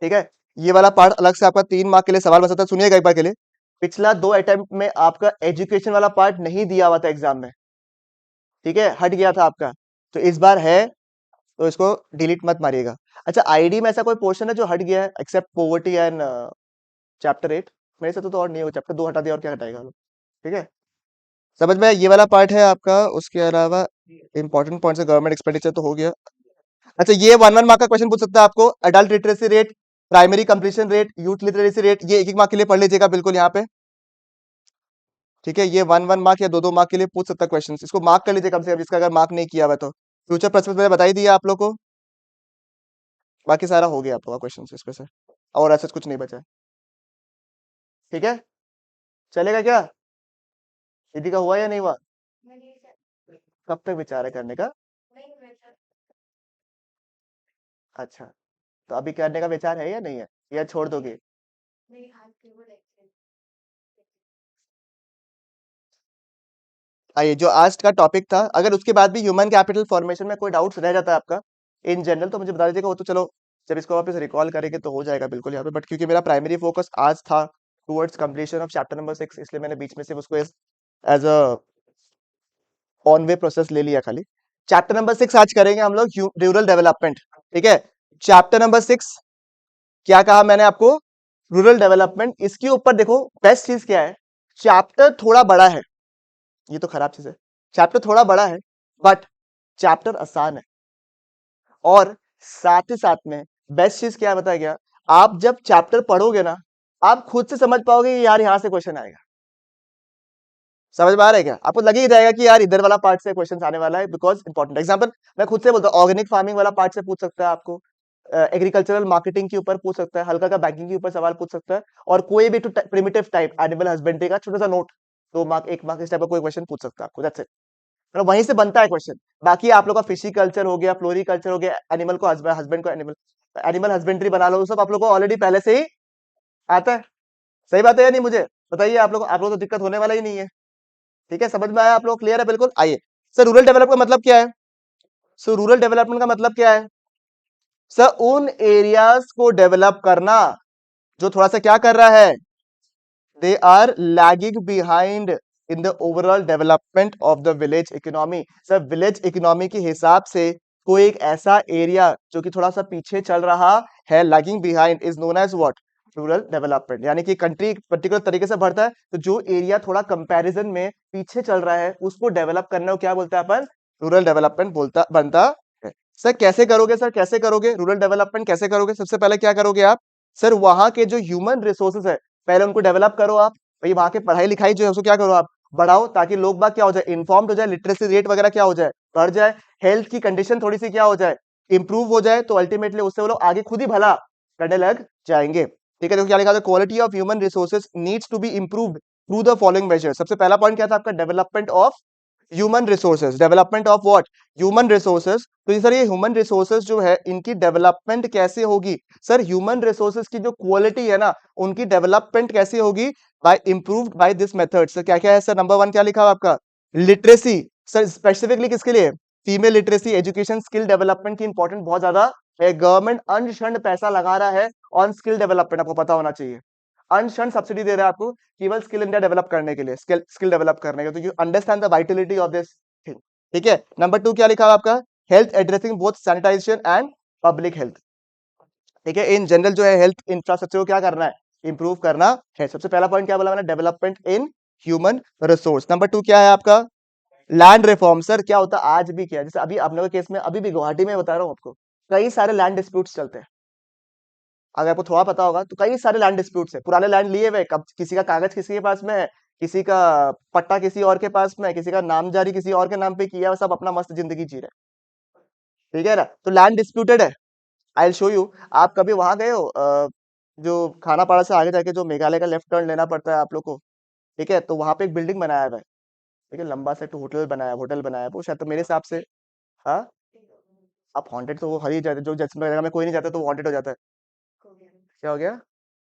ठीक है, ये वाला पार्ट अलग से आपका 3 मार्क के लिए सवाल बन सकता है। सुनिएगा एक बार के लिए, पिछला 2 अटेम्प्ट में आपका एजुकेशन वाला पार्ट नहीं दिया हुआ था एग्जाम में, ठीक है, हट गया था आपका, तो इस बार है, तो इसको डिलीट मत मारिएगा। अच्छा, आईडी में ऐसा कोई पोर्शन है जो हट गया है एक्सेप्ट पॉवर्टी एंड चैप्टर 8? मेरे से तो और नहीं होगा, चैप्टर 2 हटा दिया और क्या हटाएगा लोग। ठीक है, समझ में आया? ये वाला पार्ट है आपका, उसके अलावा इंपॉर्टेंट पॉइंट्स है, गवर्नमेंट एक्सपेंडिचर तो हो गया। अच्छा, ये 1 1 मार्क का क्वेश्चन पूछ सकता है आपको, adult literacy rate, primary completion rate, youth literacy rate, ये 1 1 मार्क के लिए पढ़ लीजिएगा बिल्कुल यहाँ पे। ठीक है, ये 1 1 मार्क या 2 2 मार्क के लिए पूछ सकता है क्वेश्चन, इसको मार्क कर लीजिए कम से कम, जिसका अगर मार्क नहीं किया हुआ तो। फ्यूचर पर्सपेक्टिव मैंने बता ही दिया आप लोग को, बाकी सारा हो गया आप लोग का क्वेश्चन इसमें से, और ऐसा कुछ नहीं बचा है। ठीक है, चलेगा क्या? दीदी का हुआ या नहीं हुआ? कब तक विचार है करने का? अच्छा, तो अभी करने का विचार है या नहीं है, या छोड़ दोगे? आइए, जो आज का टॉपिक था, अगर उसके बाद भी ह्यूमन कैपिटल फॉर्मेशन में कोई डाउट्स रह जाता है आपका इन जनरल, तो मुझे बता दीजिएगा। वो तो चलो जब इसको वापस रिकॉल करेंगे तो हो जाएगा बिल्कुल यहाँ पे, बट क्योंकि मेरा प्राइमरी फोकस आज था towards completion of chapter number 6, इसलिए मैंने बीच में से उसको as a on way process ले लिया खाली। चैप्टर नंबर 6 आज करेंगे हम लोग रूरल डेवलपमेंट। ठीक है, चैप्टर नंबर 6 क्या कहा मैंने आपको? Rural development. इसके ऊपर देखो बेस्ट चीज क्या है, चैप्टर थोड़ा बड़ा है। ये तो खराब चीज है, चैप्टर थोड़ा बड़ा है बट चैप्टर आसान है। और साथ ही साथ में बेस्ट चीज क्या है बताया गया, आप जब चैप्टर पढ़ोगे ना, आप खुद से समझ पाओगे कि यार यहां से क्वेश्चन आएगा। समझ में आ रहा है क्या? आपको लग ही जाएगा कि यार इधर वाला पार्ट से क्वेश्चन आने वाला है, बिकॉज इंपॉर्टेंट एग्जांपल मैं खुद से बोलता हूँ, ऑर्गेनिक फार्मिंग वाला पार्ट से पूछ सकता है आपको, एग्रीकल्चरल मार्केटिंग के ऊपर पूछ सकता है, हल्का का बैंकिंग के ऊपर सवाल पूछ सकता है, और कोई भी प्रिमिटिव टाइप एनिमल हस्बेंड्री का छोटा सा नोट 2 मार्क 1 मार्क इस टाइप का कोई क्वेश्चन पूछ सकता है आपको। That's it. मतलब वहीं से बनता है क्वेश्चन। बाकी आप लोग का फिशी कल्चर हो गया, फ्लोरिकल्चर हो गया, एनिमल को हस्बैंड को एनिमल एनिमल हस्बेंड्री बना लो, वो सब आप लोग को ऑलरेडी पहले से ही आता है। सही बात है या नहीं? मुझे बताइए, आप लोग तो दिक्कत होने वाला ही नहीं है। ठीक है, समझ में आया आप लोग? क्लियर है बिल्कुल? आइए सर, रूरल डेवलपमेंट का मतलब क्या है? सो रूरल डेवलपमेंट का मतलब क्या है सर? उन एरियाज को डेवलप करना जो थोड़ा सा क्या कर रहा है, they are lagging behind in the overall development of the village economy. Sir village economy के हिसाब से कोई एक ऐसा एरिया जो कि थोड़ा सा पीछे चल रहा है, lagging behind, is known as what? Rural development. यानी कि कंट्री पर्टिकुलर तरीके से बढ़ता है, तो जो एरिया थोड़ा कंपैरिजन में पीछे चल रहा है उसको डेवलप करने को क्या बोलते हैं अपन? रूरल डेवलपमेंट बोलता बनता है। सर कैसे करोगे? सर कैसे करोगे रूरल डेवलपमेंट? कैसे करोगे? सबसे पहले क्या करोगे आप? सर वहां के जो ह्यूमन रिसोर्सेज है, पहले उनको डेवलप करो आप। भाई वहां के पढ़ाई लिखाई जो है उसको क्या करो आप? बढ़ाओ, ताकि लोग बाग क्या हो जाए, इन्फॉर्म्ड हो जाए, लिटरेसी रेट वगैरह क्या हो जाए, बढ़ जाए, हेल्थ की कंडीशन थोड़ी सी क्या हो जाए, इंप्रूव हो जाए, तो अल्टीमेटली उससे वो लोग आगे खुद ही भला करने लग जाएंगे। ठीक है, देखो क्या लिखा था, quality of human resources needs to be improved through the following measure. सबसे पहला पॉइंट क्या था आपका? Development of human resources. Development of what? Human resources. तो ये सर, ये ह्यूमन रिसोर्सेज जो है इनकी डेवलपमेंट कैसे होगी? सर ह्यूमन रिसोर्सेज की जो क्वालिटी है ना, उनकी डेवलपमेंट कैसे होगी? By improved by this method. Sir क्या क्या है सर? नंबर 1 क्या लिखा हुआ आपका? लिटरेसी। सर स्पेसिफिकली किसके लिए? Female literacy, education, skill development की इंपॉर्टेंट बहुत ज्यादा है। गवर्नमेंट अनशन्ड पैसा लगा रहा है ऑन स्किल डेवलपमेंट, आपको पता होना चाहिए। अनशन्ड सब्सिडी दे रहा है आपको केवल स्किल इंडिया डेवलप करने के लिए, स्किल डेवलप करने के लिए। तो you understand the vitality of this thing. ठीक है, नंबर 2 क्या लिखा हुआ आपका? Health addressing both sanitisation and public health. ठीक है, इन जनरल जो है हेल्थ इंफ्रास्ट्रक्चर को क्या करना है? इंप्रूव करना है। सबसे पहला पॉइंट क्या बोला मैंने? Development in human resource. Number 2 क्या है आपका? Land reform. सर क्या होता है आज भी, क्या जैसे अभी अपने के केस में अभी भी गुवाहाटी में बता रहा हूँ आपको, कई सारे लैंड डिस्प्यूट्स चलते हैं। अगर आपको थोड़ा पता होगा तो कई सारे लैंड डिस्प्यूट्स है, पुराने लैंड लिए हुए, कब किसी का कागज किसी के पास में है, किसी का पट्टा किसी और के पास में है, किसी का नामजारी किसी और के नाम पे किया है, सब अपना मस्त जिंदगी जी रहे हैं। ठीक है ना? तो लैंड डिस्प्यूटेड है। I will show you. आप कभी वहां गए हो जो खानापाड़ा से आगे जाके जो मेघालय का लेफ्ट टर्न लेना पड़ता है आप लोग को? ठीक है, तो वहां पे एक बिल्डिंग बनाया हुआ है। ठीक है, लंबा सा एक होटल बनाया है वो, शायद तो मेरे हिसाब से। हाँ, आप हॉन्टेड तो वो हर ही जाते, जो जैसे जगह में कोई नहीं जाता तो हॉन्टेड हो जाता है। क्या हो गया?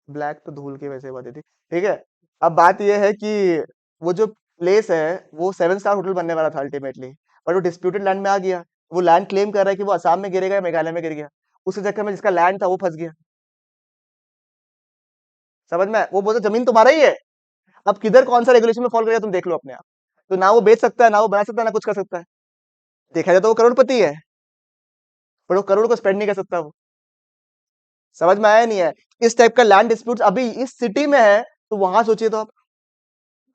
ब्लैक तो धूल की वजह से बात थी। ठीक है, अब बात यह है कि वो जो प्लेस है वो 7 स्टार होटल बनने वाला था अल्टीमेटली, पर वो डिस्प्यूटेड लैंड में आ गया। वो लैंड क्लेम कर रहा है कि वो असम में गिरेगा या मेघालय में गिर गया। उसी चक्कर में जिसका लैंड था वो फंस गया। समझ में? वो बोलता जमीन तुम्हारा ही है। अब किधर कौन सा रेगुलेशन में फॉलो करेगा तुम देख लो अपने आप। तो ना वो बेच सकता है, ना वो बना सकता है, ना कुछ कर सकता है। देखा जाए तो वो करोड़पति है, पर वो करोड़ को स्पेंड नहीं कर सकता वो। समझ में आया नहीं है? इस टाइप का लैंड डिस्प्यूट अभी इस सिटी में है, तो वहां सोचिए तो आप।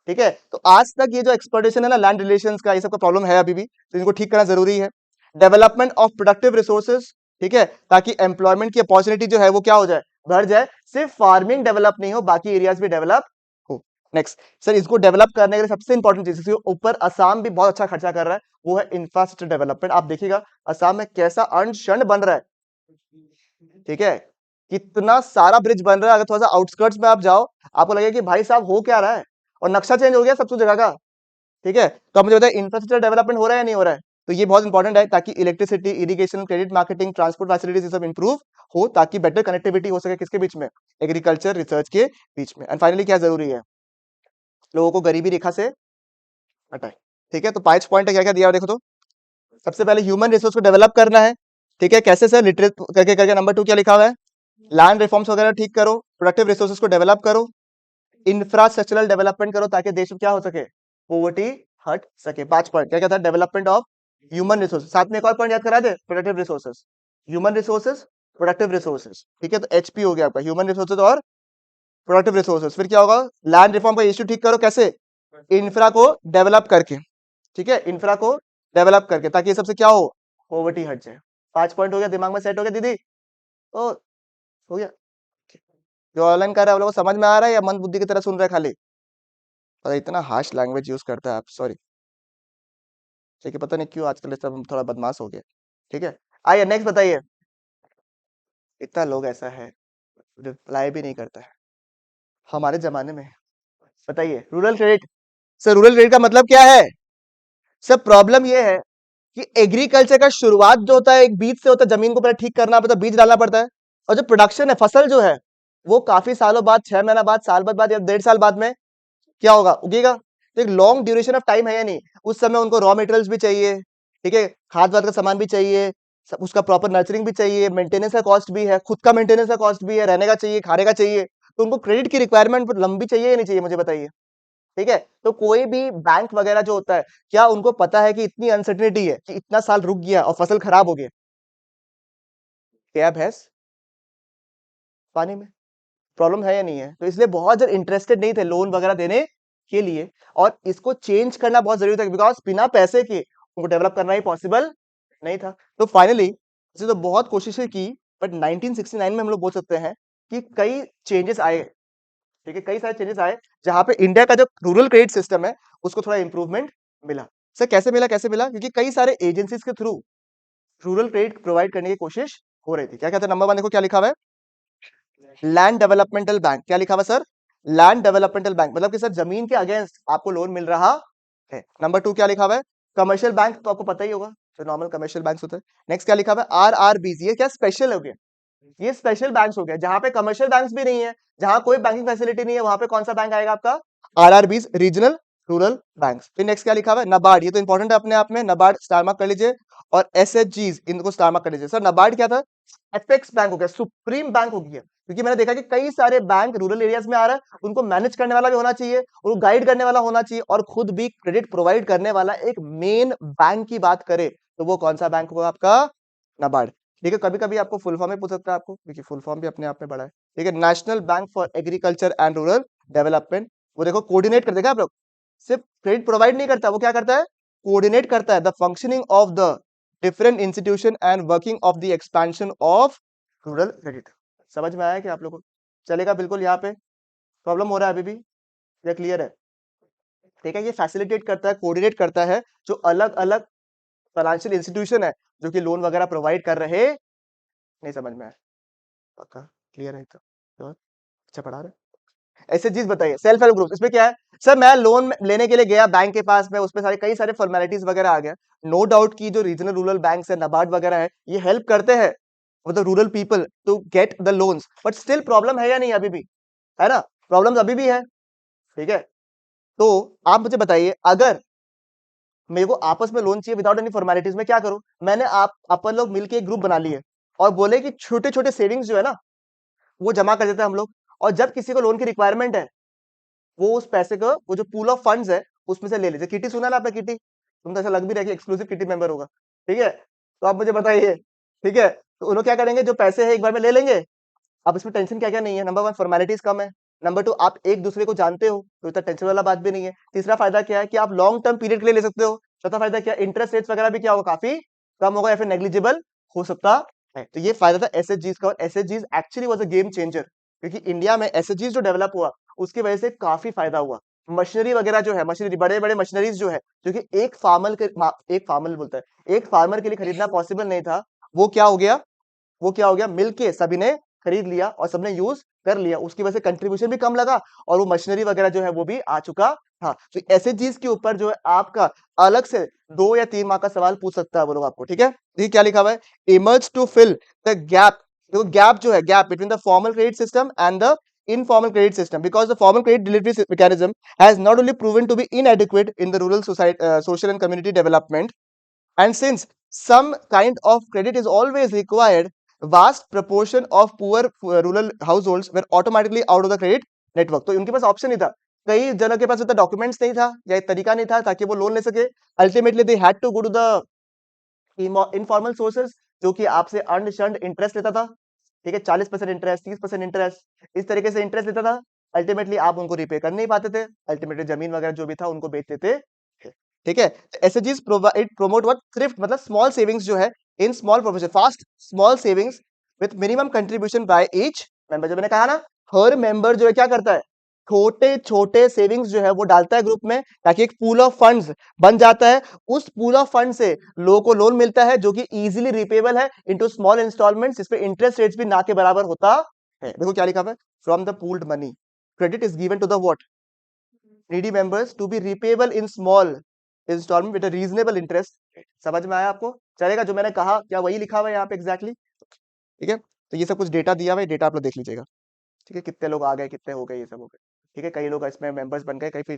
ठीक है, तो आज तक ये जो एक्सप्लॉयटेशन है ना लैंड रिलेशंस का, ये सब का प्रॉब्लम है अभी भी, तो इनको ठीक करना जरूरी है। Development of productive resources. ठीक है, ताकि एम्प्लॉयमेंट की अपॉर्चुनिटी जो है वो क्या हो जाए, बढ़ जाए। सिर्फ फार्मिंग डेवलप नहीं हो, बाकी एरियाज भी डेवलप हो। नेक्स्ट सर, इसको डेवलप करने के लिए सबसे इंपॉर्टेंट चीज, इसके ऊपर असम भी बहुत अच्छा खर्चा कर रहा है, वो है इंफ्रास्ट्रक्चर डेवलपमेंट। आप देखिएगा असम में कैसा अनशन बन रहा है। ठीक है, कितना सारा ब्रिज बन रहा है। अगर थोड़ा सा आउटस्कर्ट्स में आप जाओ, आपको लगेगा कि भाई साहब हो क्या रहा है, और नक्शा चेंज हो गया सब कुछ जगह का। ठीक है, तो आप मुझे बताइए इंफ्रास्ट्रक्चर डेवलपमेंट हो रहा है या नहीं हो रहा है? तो ये बहुत इंपॉर्टेंट है, ताकि electricity, irrigation, credit, marketing, transport facilities ये सब इंप्रूव हो, ताकि बेटर कनेक्टिविटी हो सके किसके बीच में? एग्रीकल्चर रिसर्च के बीच में। एंड फाइनली क्या जरूरी है? लोगों को गरीबी रेखा से हटाए। ठीक है, तो 5 पॉइंट क्या क्या दिया हुआ देखो तो। सबसे पहले ह्यूमन रिसोर्स को डेवलप करना है, ठीक है, कैसे सर, लिटरेट करके करके। नंबर 2 क्या लिखा हुआ है, लैंड रिफॉर्म्स वगैरह ठीक करो, प्रोडक्टिव रिसोर्सेज को डेवलप करो, इंफ्रास्ट्रक्चरल डेवलपमेंट करो ताकि देश में क्या हो सके, पोवर्टी हट सके। 5 पॉइंट क्या क्या था, डेवलपमेंट ऑफ ह्यूमन रिसोर्सेज, साथ में एक और पॉइंट याद करा दे, productive resources, human resources, productive resources, ठीक है, तो एचपी हो गया आपका, ह्यूमन रिसोर्सेज और प्रोडक्टिव रिसोर्सेज। फिर क्या होगा, लैंड रिफॉर्म का इश्यू ठीक करो, कैसे, इंफ्रा को डेवलप करके, ठीक है, इंफ्रा को डेवलप करके ताकि ये सबसे क्या हो, पॉवर्टी हट जाए। 5 पॉइंट हो गया, दिमाग में सेट हो गया दीदी, ओ हो गया। जो ऑनलाइन कर रहा है वो लोगों को समझ में आ रहा है या मंद बुद्धि की तरह सुन रहे हैं खाली, पता इतना हार्श लैंग्वेज यूज करता है आप, सॉरी, ठीक है, पता नहीं क्यों आजकल सब थोड़ा बदमाश हो गया। ठीक है, आइए नेक्स्ट बताइए। इतना लोग ऐसा है रिप्लाई भी नहीं करता है हमारे जमाने में। बताइए, rural credit, sir rural credit का मतलब क्या है। सर प्रॉब्लम ये है कि एग्रीकल्चर का शुरुआत जो होता है एक बीज से होता है, जमीन को पहले ठीक करना पड़ता है, बीज डालना पड़ता है, और जो प्रोडक्शन है, फसल जो है, वो काफी सालों बाद, 6 महीना बाद, साल बाद या 1.5 साल बाद में क्या होगा, उगेगा। तो एक लॉन्ग ड्यूरेशन ऑफ टाइम है या नहीं, उस समय उनको रॉ मटेरियल्स भी चाहिए, ठीक है, खाद वाद का सामान भी चाहिए, उसका प्रॉपर नर्चरिंग भी चाहिए, मेंटेनेंस का कॉस्ट भी है, खुद का मेंटेनेंस का कॉस्ट भी है, रहने का चाहिए, खाने का चाहिए, तो उनको क्रेडिट की रिक्वायरमेंट लंबी चाहिए या नहीं चाहिए, मुझे बताइए। ठीक है, तो कोई भी बैंक वगैरह जो होता है, क्या उनको पता है कि इतनी अनसर्टेनिटी है कि इतना साल रुक गया और फसल खराब हो गया, क्या भैंस पानी में, प्रॉब्लम है या नहीं है। तो इसलिए बहुत ज्यादा इंटरेस्टेड नहीं थे लोन वगैरह देने के लिए, और इसको चेंज करना बहुत जरूरी था, बिकॉज बिना पैसे के उनको डेवलप करना ही पॉसिबल नहीं था। तो फाइनली इसे तो बहुत कोशिशें की, बट 1969 में हम लोग बोल सकते हैं कि कई चेंजेस आए, ठीक है, कई सारे चेंजेस आए, जहां पे इंडिया का जो रूरल क्रेडिट सिस्टम है उसको थोड़ा इंप्रूवमेंट मिला। सर कैसे मिला, कैसे मिला, क्योंकि कई सारे एजेंसीज के थ्रू रूरल क्रेडिट प्रोवाइड करने की कोशिश हो रही थी। क्या कहते हैं, नंबर 1 देखो क्या लिखा हुआ है, लैंड डेवलपमेंटल बैंक। क्या लिखा हुआ सर, लैंड डेवलपमेंटल बैंक, मतलब कि सर जमीन के अगेंस्ट आपको लोन मिल रहा है। नंबर 2 क्या लिखा हुआ है, कमर्शियल बैंक, तो आपको पता ही होगा जो नॉर्मल कमर्शियल बैंक होते हैं। नेक्स्ट क्या लिखा हुआ है, आरआरबीसी, ये क्या स्पेशल हो गया, ये स्पेशल बैंक्स हो गया, जहां पे कमर्शियल बैंक्स भी नहीं है, जहां कोई बैंकिंग फैसिलिटी नहीं है, वहां पे कौन सा बैंक आएगा आपका, आरआरबीस, रीजनल रूरल बैंक्स। फिर नेक्स्ट क्या लिखा हुआ है, नबार्ड, ये तो इंपॉर्टेंट है अपने आप में, नबार्ड स्टार मार्क कर लीजिए, और एसएचजीज इनको स्टार मार्क कर लीजिए। सर नबार्ड क्या था, एपेक्स बैंक हो गया, सुप्रीम बैंक हो गया, क्योंकि मैंने देखा कि कई सारे बैंक रूरल एरियाज में आ रहा है, उनको मैनेज करने वाला भी होना चाहिए, उनको गाइड करने वाला होना चाहिए, और खुद भी क्रेडिट प्रोवाइड करने वाला एक मेन बैंक की बात करे तो वो कौन सा बैंक होगा आपका, नबार्ड। ठीक है, कभी कभी आपको फुल फॉर्म में पूछ सकता है आपको, क्योंकि फुल फॉर्म भी अपने आप में बड़ा है। ठीक है, national bank for agriculture and rural development, वो देखो कोऑर्डिनेट कर देगा आप लोग, सिर्फ क्रेडिट प्रोवाइड नहीं करता, वो क्या करता है, कोऑर्डिनेट करता है the functioning of the different institution and working of the expansion of rural credit. समझ में आया कि आप लोगों को, चलेगा बिल्कुल, यहाँ पे प्रॉब्लम हो रहा है अभी भी या क्लियर है। ठीक है, ये फैसिलिटेट करता है, कोऑर्डिनेट करता है जो अलग अलग फाइनेंशियल इंस्टीट्यूशन है जो कि लोन वगैरह प्रोवाइड कर रहे, नहीं समझ में आया, पक्का क्लियर है तो, तो अच्छा पढ़ा रहे। ऐसे चीज बताइए, सेल्फ हेल्प ग्रुप, इसमें क्या है, सर मैं लोन लेने के लिए गया बैंक के पास में, उसमें सारे कई सारे फॉर्मेलिटीज वगैरह आ गया। नो डाउट की जो रीजनल रूरल बैंक है, नबार्ड वगैरह है, ये हेल्प करते हैं मतलब rural people to get the loans, but still problem है या नहीं अभी भी, है ना, प्रॉब्लम अभी भी है। ठीक है, तो आप मुझे बताइए, अगर मेरे को आपस में लोन चाहिए विदाउट एनी फॉर्मेलिटीज, में क्या करूं, मैंने आप अपन लोग मिलके एक ग्रुप बना लिए और बोले कि छोटे छोटे सेविंग्स जो है ना वो जमा कर देते हैं हम लोग, और जब किसी को लोन की रिक्वायरमेंट है वो उस पैसे को, वो जो पूल ऑफ फंड्स है उसमें से ले लीजिए। किटी सुना ना आपने, किटी, तुम तो ऐसा लग भी रहा है कि एक्सक्लूसिव किटी मेंबर होगा। ठीक है, तो आप मुझे बताइए, ठीक है, तो उन्होंने क्या करेंगे, जो पैसे है एक बार में ले लेंगे। अब इसमें टेंशन क्या क्या नहीं है, नंबर 1 फॉर्मेलिटीज कम है, नंबर 2 आप एक दूसरे को जानते हो तो इतना टेंशन वाला बात भी नहीं है, तीसरा फायदा क्या है कि आप लॉन्ग टर्म पीरियड के लिए ले सकते हो, चौथा फायदा क्या, इंटरेस्ट रेट्स वगैरह भी क्या होगा, काफी कम होगा या फिर नेग्लिजिबल हो सकता है। तो ये फायदा था एसएचजीज का, और एसएचजीज actually was a game changer, क्योंकि इंडिया में एसएचजीज जो डेवलप हुआ उसकी वजह से काफी फायदा हुआ। मशीनरी वगैरह जो है, मशीनरी बड़े बड़े मशीनरीज जो है, जो कि एक फार्मर बोलता है, एक फार्मर के लिए खरीदना पॉसिबल नहीं था, वो क्या हो गया, वो क्या हो गया, मिलके सभी ने खरीद लिया और सबने यूज कर लिया, उसकी वजह से कंट्रीब्यूशन भी कम लगा, और वो मशीनरी वगैरह जो है वो भी आ चुका था। तो ऐसे चीज के ऊपर जो है आपका अलग से 2 या 3 मार्क का सवाल पूछ सकता है वो लोग आपको। ठीक है, देखिए क्या लिखा हुआ है, emerge to fill the gap, देखो गैप जो है, gap between the formal credit system and the informal credit system because the formal credit delivery mechanism has not only proven to be inadequate in the rural society, social and community development, and since some kind of credit is always required, vast proportion of poor rural households were automatically out of the credit network. तो उनके पास option नहीं था, कई जनों के पास इतना documents नहीं था या इतना नहीं था ताकि वो लोन ले सके. Ultimately they had to go to the informal sources जो कि आपसे अर्न शर्न इंटरेस्ट लेता था. ठीक है, 40% इंटरेस्ट, 30% इंटरेस्ट, इस तरीके से इंटरेस्ट लेता था. अल्टीमेटली आप उनको रिपे कर नहीं पाते थे, अल्टीमेटली जमीन वगैरह जो भी था उनको बेच देते. ठीक है, एसएचजीज प्रोवाइड प्रमोट व्हाट थ्रिफ्ट, मतलब स्मॉल सेविंग्स जो है in small profession, fast small savings with minimum contribution by each member. जो मैंने कहा ना, हर मेंबर जो है क्या करता है, छोटे छोटे सेविंग्स जो है वो डालता है ग्रुप में, ताकि एक पूल ऑफ फंड्स बन जाता है. उस पूल ऑफ फंड से लोगों को लोन मिलता है जो कि इजीली रिपेबल है इनटू स्मॉल इंस्टॉलमेंट्स, जिसपे इंटरेस्ट रेट्स भी ना के बराबर होता है. देखो क्या लिखा हुआ है, from the pooled money credit is given to the what needy members to be repayable in small installment with a reasonable interest. समझ में आया आपको? चलेगा जो मैंने कहा क्या वही लिखा हुआ है यहाँ पे एग्जैक्टली. ठीक है, तो ये सब कुछ डेटा दिया हुआ है, डेटा आप लोग देख लीजिएगा. ठीक है, कितने लोग आ गए, कितने हो गए, ये सब हो गए. ठीक है, कई लोग इसमें मेंबर्स बन गए, कई फिर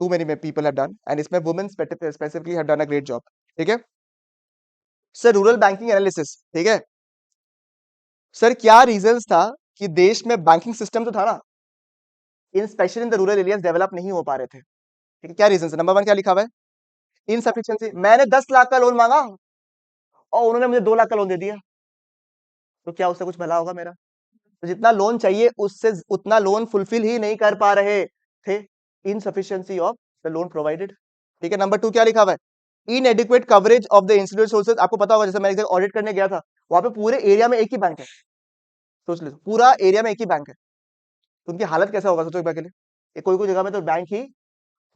too many people have done, and इसमें women specifically have done a great job. ठीक है सर, रूरल बैंकिंग एनालिसिस. ठीक है सर, क्या रीजंस था कि देश में बैंकिंग सिस्टम जो था ना, in specially in the rural areas develop नहीं हो पा रहे थे. ठीक है, क्या रीजन है? नंबर 1 क्या लिखा हुआ है, इनसफिशिएंसी. मैंने 10 लाख का लोन मांगा और उन्होंने मुझे 2 लाख का लोन दे दिया, तो क्या उससे कुछ भला होगा मेरा? तो जितना लोन चाहिए उससे उतना लोन फुलफिल ही नहीं कर पा रहे थे, insufficiency of the loan provided. ठीक है, नंबर 2 क्या लिखा हुआ है, इनएडिक्वेट coverage of the institute sources. आपको पता होगा, जैसे मैं एक जगह ऑडिट करने गया था, वहां पे पूरे एरिया में एक ही बैंक है. सोच लो, पूरा एरिया में एक ही बैंक है, तो उनकी हालत कैसा होगा सोचो एक बार के लिए. कोई कोई जगह में तो बैंक ही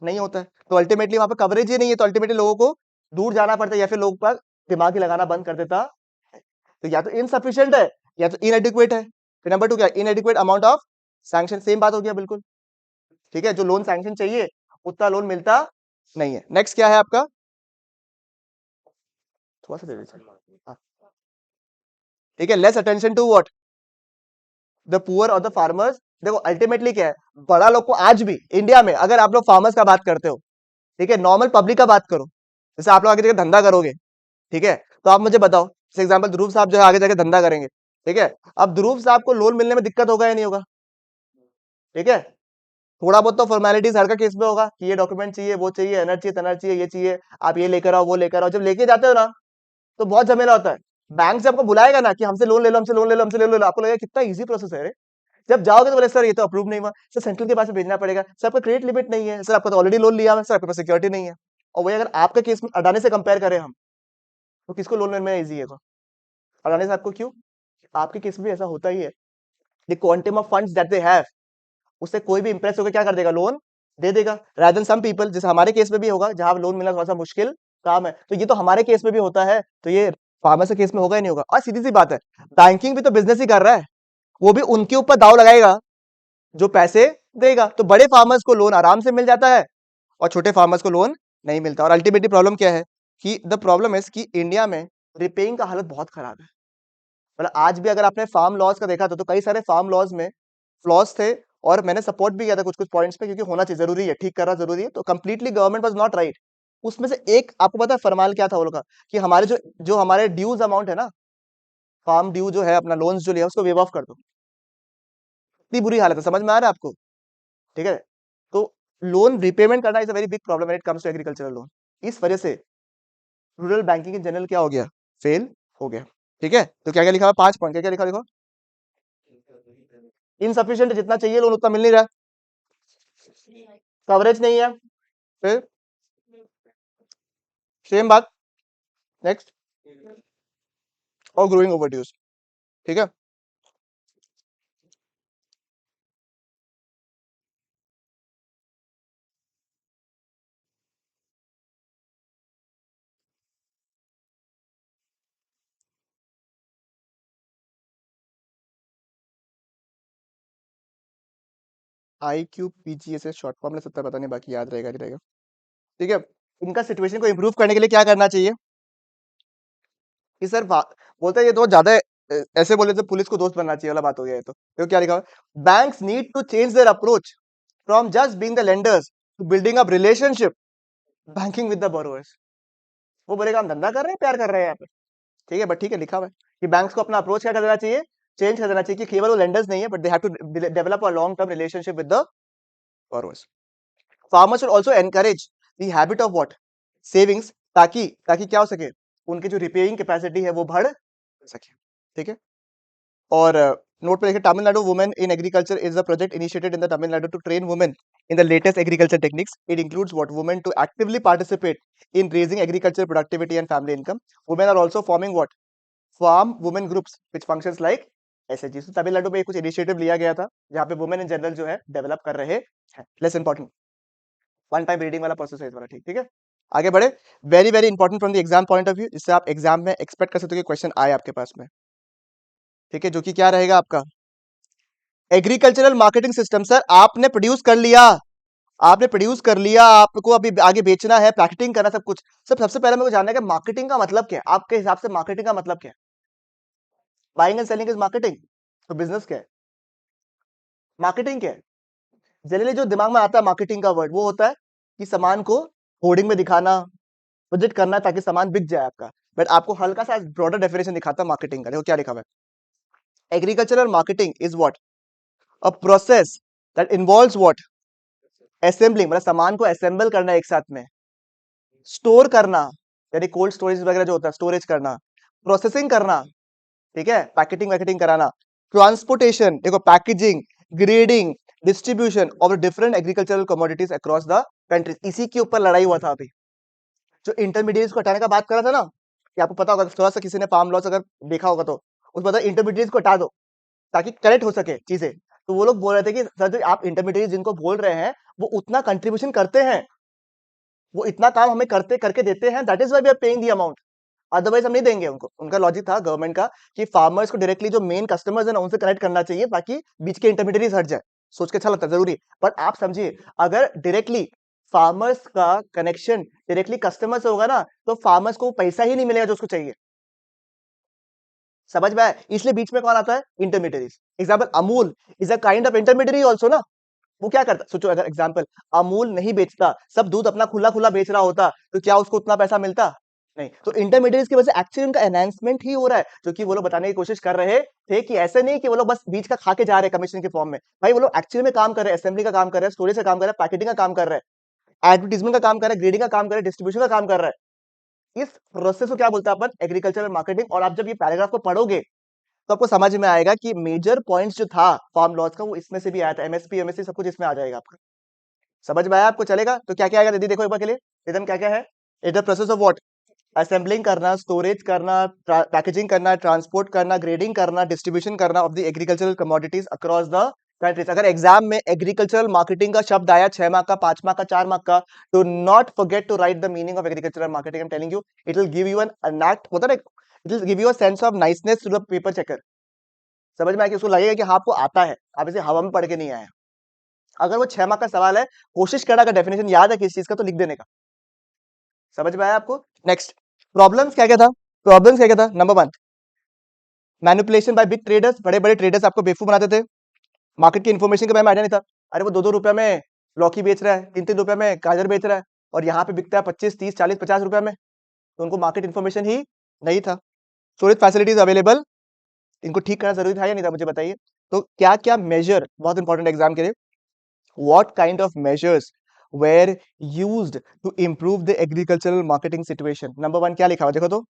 नहीं होता है, तो अल्टीमेटली वहां पे कवरेज ही नहीं है, तो अल्टीमेटली लोगों को दूर जाना पड़ता है या फिर लोग पर दिमाग ही लगाना बंद कर देता है. तो या तो इनसफिशियंट है या तो इनएडिक्वेट है. फिर नंबर 2 क्या, इनएडिक्वेट अमाउंट ऑफ सैंक्शन. सेम बात हो गया बिल्कुल. ठीक है, जो लोन सैंक्शन चाहिए उतना लोन मिलता नहीं है. नेक्स्ट क्या है आपका, थोड़ा सा दे दीजिए. हाँ. ठीक है, less attention to what the poor और द फार्मर्स. देखो अल्टीमेटली क्या है, बड़ा लोग को आज भी इंडिया में, अगर आप लोग फार्मर्स का बात करते हो, ठीक है, नॉर्मल पब्लिक का बात करो, जैसे आप लोग आगे जाके धंधा करोगे, ठीक है, तो आप मुझे बताओ, जैसे एग्जांपल ध्रुव साहब जो है आगे जाके धंधा करेंगे, ठीक है, अब ध्रुव साहब को लोन मिलने में दिक्कत होगा या नहीं होगा? ठीक है, थोड़ा बहुत तो फॉर्मेलिटीज हर का केस में होगा कि ये डॉक्यूमेंट चाहिए, वो चाहिए, एनर चाहिए, तनर चाहिए, ये चाहिए, आप ये लेकर आओ, वो लेकर आओ. जब लेके जाते हो ना, तो बहुत झमेला होता है. बैंक से आपको बुलाएगा ना कि हमसे लोन ले लो, हमसे लोन ले लो, हमसे ले लो, आपको लगेगा कितना इजी प्रोसेस है रे. जब जाओगे तो बोले सर ये तो अप्रूव नहीं हुआ, सर सेंट्रल के पास में भेजना पड़ेगा, सर आपका क्रेडिट लिमिट नहीं है, सर आपका तो ऑलरेडी लोन लिया हुआ है, सर आपके पास सिक्योरिटी नहीं है. और वही अगर आपका केस में अडानी से कंपेयर करें हम, तो किसको लोन लेने में इजी है? अडानी साहब को. क्यों? आपके केस में भी ऐसा होता ही है. The quantum of funds that they have, उससे कोई भी इंप्रेस होकर क्या कर देगा, लोन दे देगा. रादर देन सम पीपल, जैसे हमारे केस में भी होगा जहां लोन मिलना थोड़ा सा मुश्किल काम है, तो ये तो हमारे केस में भी होता है, तो ये फार्मर के केस में होगा ही नहीं होगा. और सीधी सी बात है, बैंकिंग भी तो बिजनेस ही कर रहा है, वो भी उनके ऊपर दाव लगाएगा जो पैसे देगा. तो बड़े फार्मर्स को लोन आराम से मिल जाता है और छोटे फार्मर्स को लोन नहीं मिलता. और अल्टीमेटली प्रॉब्लम क्या है कि द प्रॉब्लम इज कि इंडिया में रिपेइंग का हालत बहुत खराब है. मतलब आज भी अगर आपने फार्म लॉज का देखा तो कई सारे फार्म लॉज में फ्लॉज थे, और मैंने सपोर्ट भी किया था कुछ कुछ पॉइंट्स पे, क्योंकि होना चाहिए, जरूरी है, ठीक करना जरूरी है. तो completely government was not right. उसमें से एक आपको पता है फरमान क्या था वो लोग का, कि हमारे जो जो हमारे ड्यूज अमाउंट है ना, फार्म ड्यू जो है, अपना लोन्स जो लिया उसको वेव ऑफ कर दो. इतनी बुरी हालत है, समझ में आ रहा है आपको? ठीक है, तो लोन रिपेमेंट करना is a very big problem when it comes to agricultural loan. इस वजह से रूरल बैंकिंग इन जनरल क्या हो गया, फेल हो गया. ठीक है, तो क्या क्या लिखा हुआ, 5 पॉइंट, क्या क्या लिखा, देखो. इनसफिशियंट, जितना चाहिए लोन उतना मिल नहीं रहा, कवरेज नहीं है, फिर सेम बात. नेक्स्ट, और ग्रोइंग ओवरड्यूज. ठीक है, IQPGSS शॉर्ट फॉर्म में सबका पता नहीं, बाकी याद रहेगा नहीं रहेगा. ठीक है, इनका सिचुएशन को इम्प्रूव करने के लिए क्या करना चाहिए कि सर बोलते हैं ये तो ज्यादा ऐसे बोले तो पुलिस को दोस्त बनना चाहिए वाला बात हो गया है। तो क्या लिखा हुआ है, banks need to change their approach from just being the lenders to building up relationship banking with the borrowers. वो बोलेगा हम धंधा कर रहे हैं, प्यार कर रहे हैं यहाँ पे, ठीक है, बट ठीक है लिखा हुआ है कि बैंक्स को अपना अप्रोच क्या कर देना चाहिए, चेंज कर देना चाहिए कि केवल वो लेंडर्स नहीं है but they have to develop a long term relationship with the borrowers. Farmers should also encourage the habit of what, savings, ताकि ताकि क्या हो सके, उनकी जो रिपेइंग कैपेसिटी है वो बढ़ सके, ठीक है। और नोट पे देखिए, Tamil Nadu women in agriculture is a project initiated in the Tamil Nadu to train women in the latest agriculture techniques. It includes what, women to actively participate in raising agricultural productivity and family income. Women are also forming what, farm women groups which functions like SHGs. तो तमिलनाडु में कुछ initiative लिया गया था जहाँ पे women in general जो है डेवलप कर रहे हैं। Less important, one time reading वाला प्रोसेस है इस वाला, ठीक ठीक है। आगे बढ़े, very very important from the exam point of view, जिससे आप एग्जाम में एक्सपेक्ट कर सकते हो कि क्वेश्चन आए आपके पास में, ठीक है, जो कि क्या रहेगा आपका, एग्रीकल्चरल मार्केटिंग सिस्टम। सर आपने प्रोड्यूस कर लिया, आपने प्रोड्यूस कर लिया, आपको अभी आगे बेचना है, पैकेटिंग करना, सब कुछ। सबसे पहले मेरे को जानना है कि मार्केटिंग का मतलब क्या है आपके हिसाब से, मार्केटिंग का मतलब क्या है? Buying and selling is marketing, तो बिजनेस क्या है, मार्केटिंग क्या है? जनरली जो दिमाग में आता है मार्केटिंग का वर्ड वो होता है कि सामान को होर्डिंग में दिखाना, प्रोजेक्ट करना ताकि सामान बिक जाए आपका, बट आपको हल्का सा ब्रॉडर डेफिनेशन दिखाता है मार्केटिंग का। देखो क्या लिखा हुआ है, agricultural marketing is what, a process that involves what, assembling, मतलब सामान को असेंबल करना एक साथ में, स्टोर करना यानी कोल्ड स्टोरेज वगैरह जो होता है स्टोरेज करना, प्रोसेसिंग करना, ठीक है, पैकेटिंग वैकेटिंग कराना, ट्रांसपोर्टेशन, देखो packaging, grading, distribution of different agricultural commodities across the countries. इसी के ऊपर लड़ाई हुआ था अभी, जो इंटरमीडिएट्स को हटाने का बात करा था ना, कि आपको पता होगा थोड़ा सा, किसी ने फार्म लॉस अगर देखा होगा तो उस पता इंटरमीडिएट्स को हटा दो ताकि करेक्ट हो सके चीजें। तो वो लोग बोल रहे थे कि सर जो आप इंटरमीडिएट जिनको बोल रहे हैं वो उतना कंट्रीब्यूशन करते हैं, वो इतना काम हमें करते करके देते हैं, that is why we are paying the amount, otherwise हम नहीं देंगे उनको। उनका लॉजिक था गवर्नमेंट का कि फार्मर्स को डायरेक्टली जो मेन कस्टमर्स है ना उनसे कनेक्ट करना चाहिए ताकि बीच के इंटरमीडिएट हट जाए। सोच के अच्छा लगता है जरूरी, पर आप समझिए अगर डायरेक्टली फार्मर्स का कनेक्शन डायरेक्टली कस्टमर से होगा ना तो फार्मर्स को पैसा ही नहीं मिलेगा जो उसको चाहिए, समझ में आया? इसलिए बीच में कौन आता है, intermediate. Example Amul is a kind of intermediate also ना, वो क्या करता, सोचो अगर एग्जाम्पल अमूल नहीं बेचता, सब दूध अपना खुला खुला बेच रहा होता तो क्या उसको उतना पैसा मिलता, नहीं। तो इंटरमीडिएट की वजह से एक्चुअली उनका एनहांसमेंट ही हो रहा है, जो कि वो लोग बताने की कोशिश कर रहे थे कि ऐसे नहीं कि वो लोग बस बीच का खा के जा रहे हैं कमीशन के फॉर्म में, भाई वो लोग एक्चुअली में काम कर रहे हैं, असेंबली का काम कर रहे हैं, स्टोरेज का काम कर रहे हैं, पैकेटिंग का काम कर रहे हैं, एडवर्टीजमेंट का काम कर रहे हैं, ग्रेडिंग का काम कर रहे हैं, डिस्ट्रीब्यूशन का काम कर रहा है। इस प्रोसेस को क्या बोलते हैं अपन, एग्रीकल्चरल मार्केटिंग। और आप जब ये पैराग्राफ को पढ़ोगे तो आपको समझ में आएगा कि मेजर पॉइंट्स जो था फार्म लॉज का वो इसमें से भी आया था, एमएसपी एमएससी सब कुछ इसमें आ जाएगा आपका। समझ में आया आपको, चलेगा? तो क्या क्या आएगा दीदी देखो एक बार के लिए, एकदम क्या क्या है, it the process of what, assembling करना, स्टोरेज करना, पैकेजिंग करना, ट्रांसपोर्ट करना, ग्रेडिंग करना, डिस्ट्रीब्यूशन करना of the agricultural commodities across the countries. अगर एग्जाम में एग्रीकल्चरल मार्केटिंग का शब्द आया 6 मार्क का, 5 मार्क का, 4 मार्क का, तो not forget to write the meaning of agricultural marketing. I am telling you, it will give you an exact होता है, it will give you a sense of niceness to the paper checker. समझ में आया कि उसको लगेगा कि हाँ आपको आता है, आप इसे हवा में पढ़ के नहीं आए। अगर वो 6 मार्क का सवाल है, कोशिश करना अगर डेफिनेशन याद है किस चीज का तो लिख देने का। समझ में आया आपको? नेक्स्ट, प्रॉब्लम्स क्या क्या था, प्रॉब्लम्स क्या क्या था, number 1 manipulation by big traders, बड़े बड़े ट्रेडर्स आपको बेवकूफ बनाते थे, मार्केट की इन्फॉर्मेशन के बारे में आइडिया नहीं था। अरे वो 2-2 रुपए में लौकी बेच रहा है, 3-3 रुपए में गाजर बेच रहा है, और यहाँ पे बिकता है 25, 30, 40, 50 रुपए में, तो उनको मार्केट इन्फॉर्मेशन ही नहीं था। स्टोरेज फैसिलिटीज अवेलेबल, इनको ठीक करना जरूरी था या नहीं था, मुझे बताइए। तो क्या क्या मेजर, बहुत इंपॉर्टेंट एग्जाम के लिए, what kind of measures were used to improve the agricultural marketing situation? Number 1 क्या लिखा हुआ देखो तो,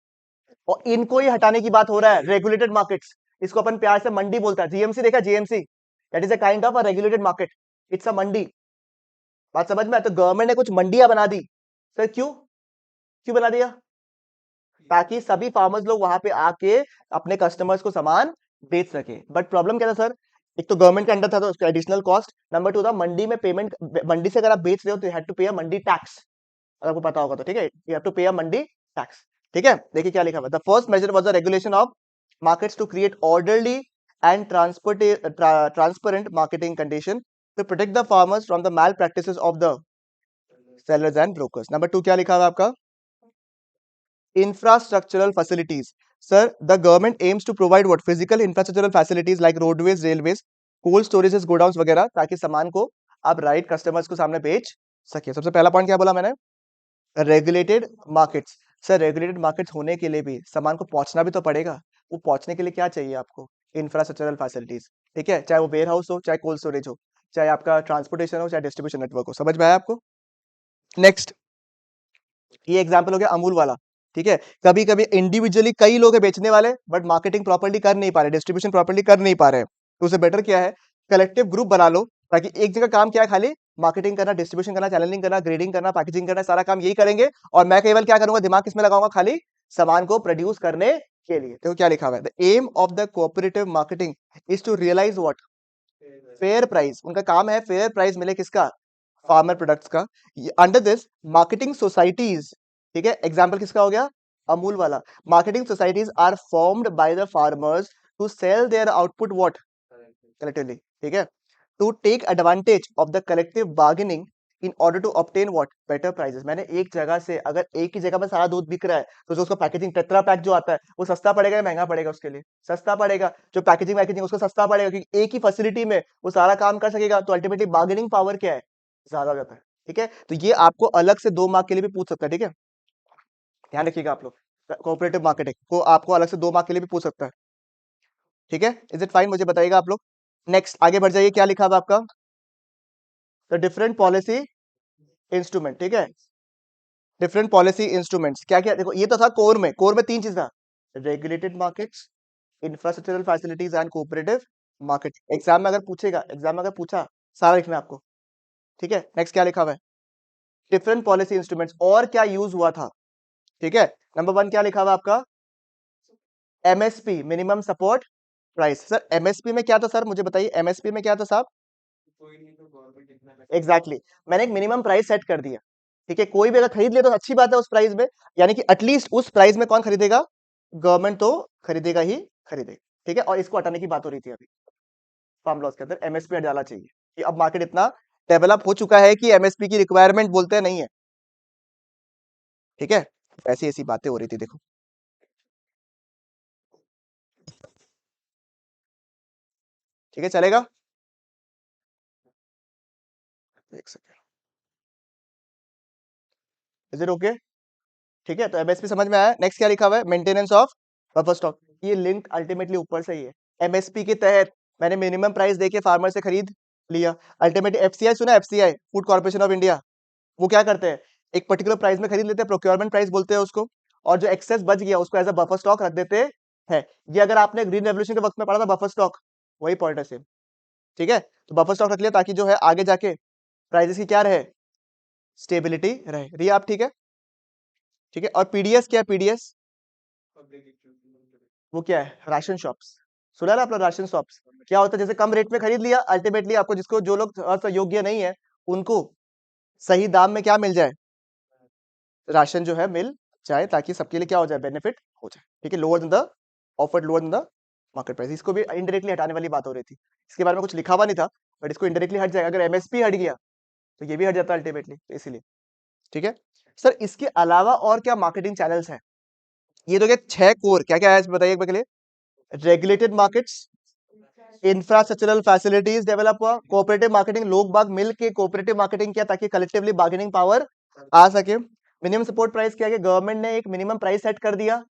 और इनको ही हटाने की बात हो रहा है, रेगुलेटेड मार्केट्स, इसको अपन प्यार से मंडी बोलता है, जीएमसी देखा, GMC that is a kind of a regulated market, it's a mandi. बात समझ में आया? तो गवर्नमेंट ने कुछ मंडियां बना दी। सर क्यों, क्यों बना दिया? ताकि सभी फार्मर्स लोग वहां पे आके अपने कस्टमर्स को सामान बेच सके। बट प्रॉब्लम क्या था सर, एक तो गवर्नमेंट के अंडर था तो उसका एडिशनल कॉस्ट, नंबर 2 था मंडी में पेमेंट, मंडी से अगर आप बेच रहे हो तो यू हैव टू पे अ मंडी टैक्स, अगर आपको पता होगा तो, ठीक है, यू हैव टू पे अ मंडी टैक्स। ठीक है, देखिए क्या लिखा हुआ, the first measure was the regulation of markets to create orderly and transparent marketing condition to protect the farmers from the malpractices of the sellers and brokers. Number 2 क्या लिखा हुआ आपका, infrastructural facilities sir the government aims to provide what physical infrastructural facilities like roadways, railways, cold storages, godowns वगैरह, ताकि सामान को आप right customers को सामने बेच सके। सबसे पहला पॉइंट क्या बोला मैंने? Regulated markets. Sir regulated markets होने के लिए भी सामान को पहुंचना भी तो पड़ेगा। वो पहुंचने के लिए क्या चाहिए आपको? Infrastructural facilities. ठीक है, चाहे वो वेयर हाउस हो, चाहे कोल्ड स्टोरेज हो, चाहे आपका ट्रांसपोर्टेशन हो, चाहे डिस्ट्रीब्यूशन नेटवर्क हो। समझ में आया आपको? नेक्स्ट, ये एग्जाम्पल हो गया अमूल वाला। ठीक है, कभी कभी इंडिविजुअली कई लोग हैं बेचने वाले, बट मार्केटिंग प्रॉपर्ली कर नहीं पा रहे, डिस्ट्रीब्यूशन प्रॉपर्ली कर नहीं पा रहे हैं। तो उससे बेटर क्या है? कलेक्टिव ग्रुप बना लो, ताकि एक जगह काम क्या है, खाली मार्केटिंग करना, डिस्ट्रीब्यूशन करना, चैनलिंग करना, ग्रेडिंग करना, पैकेजिंग करना, सारा काम यही करेंगे। और मैं केवल क्या करूंगा, दिमाग किसमें लगाऊंगा? खाली सामान को प्रोड्यूस करने के लिए। देखो क्या लिखा हुआ है, the aim of the cooperative marketing is to realise what? Fair price. उनका काम है फेयर प्राइस मिले, किसका? फार्मर प्रोडक्ट्स का। अंडर दिस मार्केटिंग सोसाइटीज, ठीक है, एग्जांपल किसका हो गया? अमूल वाला। Marketing societies are formed by the farmers to sell their output what? Collectively. ठीक है, to take advantage of the collective bargaining in order to obtain what? Better prices. मैंने एक जगह से, अगर एक ही जगह में सारा दूध बिक रहा है, तो जो उसका पैकेजिंग टेट्रा पैक जो आता है, वो सस्ता पड़ेगा या महंगा पड़ेगा? उसके लिए सस्ता पड़ेगा। जो पैकेजिंग वैकेजिंग उसको सस्ता पड़ेगा, क्योंकि एक ही फैसिलिटी में वो सारा काम कर सकेगा। तो अल्टीमेटली बार्गेनिंग पावर क्या है? ज्यादा हो जाता है। ठीक है, तो ये आपको अलग से 2 मार्क के लिए भी पूछ सकता है। ठीक है, ध्यान रखिएगा आप लोग, कोऑपरेटिव मार्केटिंग को आपको अलग से 2 मार्क के लिए भी पूछ सकता है। ठीक है, इज इट फाइन? मुझे बताइएगा आप लोग। नेक्स्ट आगे बढ़ जाइए, क्या लिखा हुआ आपका? The different policy instrument. ठीक है, डिफरेंट पॉलिसी इंस्ट्रूमेंट्स क्या क्या? देखो ये तो था कोर में, कोर में 3 चीज था, regulated markets, infrastructural facilities and cooperative market. Exam में अगर पूछेगा, एग्जाम में अगर पूछा, सारा लिखना है आपको। ठीक है, नेक्स्ट क्या लिखा हुआ है? डिफरेंट पॉलिसी इंस्ट्रूमेंट्स, और क्या यूज हुआ था? ठीक है, नंबर 1 क्या लिखा हुआ है आपका? MSP, minimum support price. Sir MSP में क्या था सर? मुझे बताइए, एमएसपी में क्या था साहब? Exactly exactly. मैंने एक मिनिमम प्राइस सेट कर दिया। ठीक है, कोई भी अगर खरीद ले तो अच्छी बात है उस प्राइस में, यानी कि एटलीस्ट उस प्राइस में कौन खरीदेगा? गवर्नमेंट तो खरीदेगा ही खरीदेगा। ठीक है, और इसको हटाने की बात हो रही थी अभी फार्म लॉस के अंदर, एमएसपी हट जाना चाहिए, कि अब मार्केट इतना डेवलप हो चुका है कि एमएसपी की रिक्वायरमेंट बोलते नहीं है। ठीक है, ऐसी ऐसी बातें हो रही थी, देखो। ठीक है, चलेगा? एक सेकेंड, इज इट ओके? ठीक है, तो एमएसपी समझ में आया। नेक्स्ट क्या लिखा हुआ है? Maintenance of buffer stock. ये लिंक अल्टीमेटली ऊपर से ही है। एमएसपी के तहत मैंने मिनिमम प्राइस देके फार्मर से खरीद लिया। अल्टीमेटली एफसीआई सुना? FCI, food corporation of India, वो क्या करते हैं? एक पर्टिकुलर प्राइस में खरीद लेते हैं, प्रोक्योरमेंट प्राइस बोलते हैं उसको, और जो एक्सेस बच गया उसको एज अ बफर स्टॉक रख देते हैं। ये अगर आपने ग्रीन रेवोल्यूशन के वक्त में पढ़ा था, बफर स्टॉक, वही पॉइंट है सेम। ठीक है, तो बफर स्टॉक रख लिया, ताकि जो है आगे जाके प्राइजेस की क्या रहे? स्टेबिलिटी रहे। रही आप? ठीक है, ठीक है। और पीडीएस क्या है? पीडीएस वो क्या है? Ration shops. सुना ना आपने? राशन शॉप्स क्या होता है? जैसे कम रेट में खरीद लिया, अल्टीमेटली आपको, जिसको, जो लोग अर्थ योग्य नहीं है, उनको सही दाम में क्या मिल जाए? राशन जो है मिल जाए, ताकि सबके लिए क्या हो जाए? बेनिफिट हो जाए। ठीक है, lower than the offered, lower than the market price. इसको भी इनडायरेक्टली हटाने वाली बात हो रही थी। इसके बारे में कुछ लिखा हुआ नहीं था, बट इसको इनडायरेक्टली हट जाएगा। अगर एमएसपी हट गया तो ये भी हट जाता है अल्टीमेटली, तो इसीलिए। ठीक है सर, इसके अलावा और क्या मार्केटिंग चैनल्स हैं? ये तो क्या 6 कोर, क्या क्या है इसमें बताइए एक बार के लिए। Regulated markets, infrastructural facilities develop हुआ, कोऑपरेटिव मार्केटिंग, लोग बाग मिल के कोऑपरेटिव मार्केटिंग किया, ताकि कलेक्टिवली बार्गेनिंग पावर आ सके। मिनिमम सपोर्ट प्राइस किया गया, गवर्नमेंट ने एक मिनिमम प्राइस सेट कर दिया,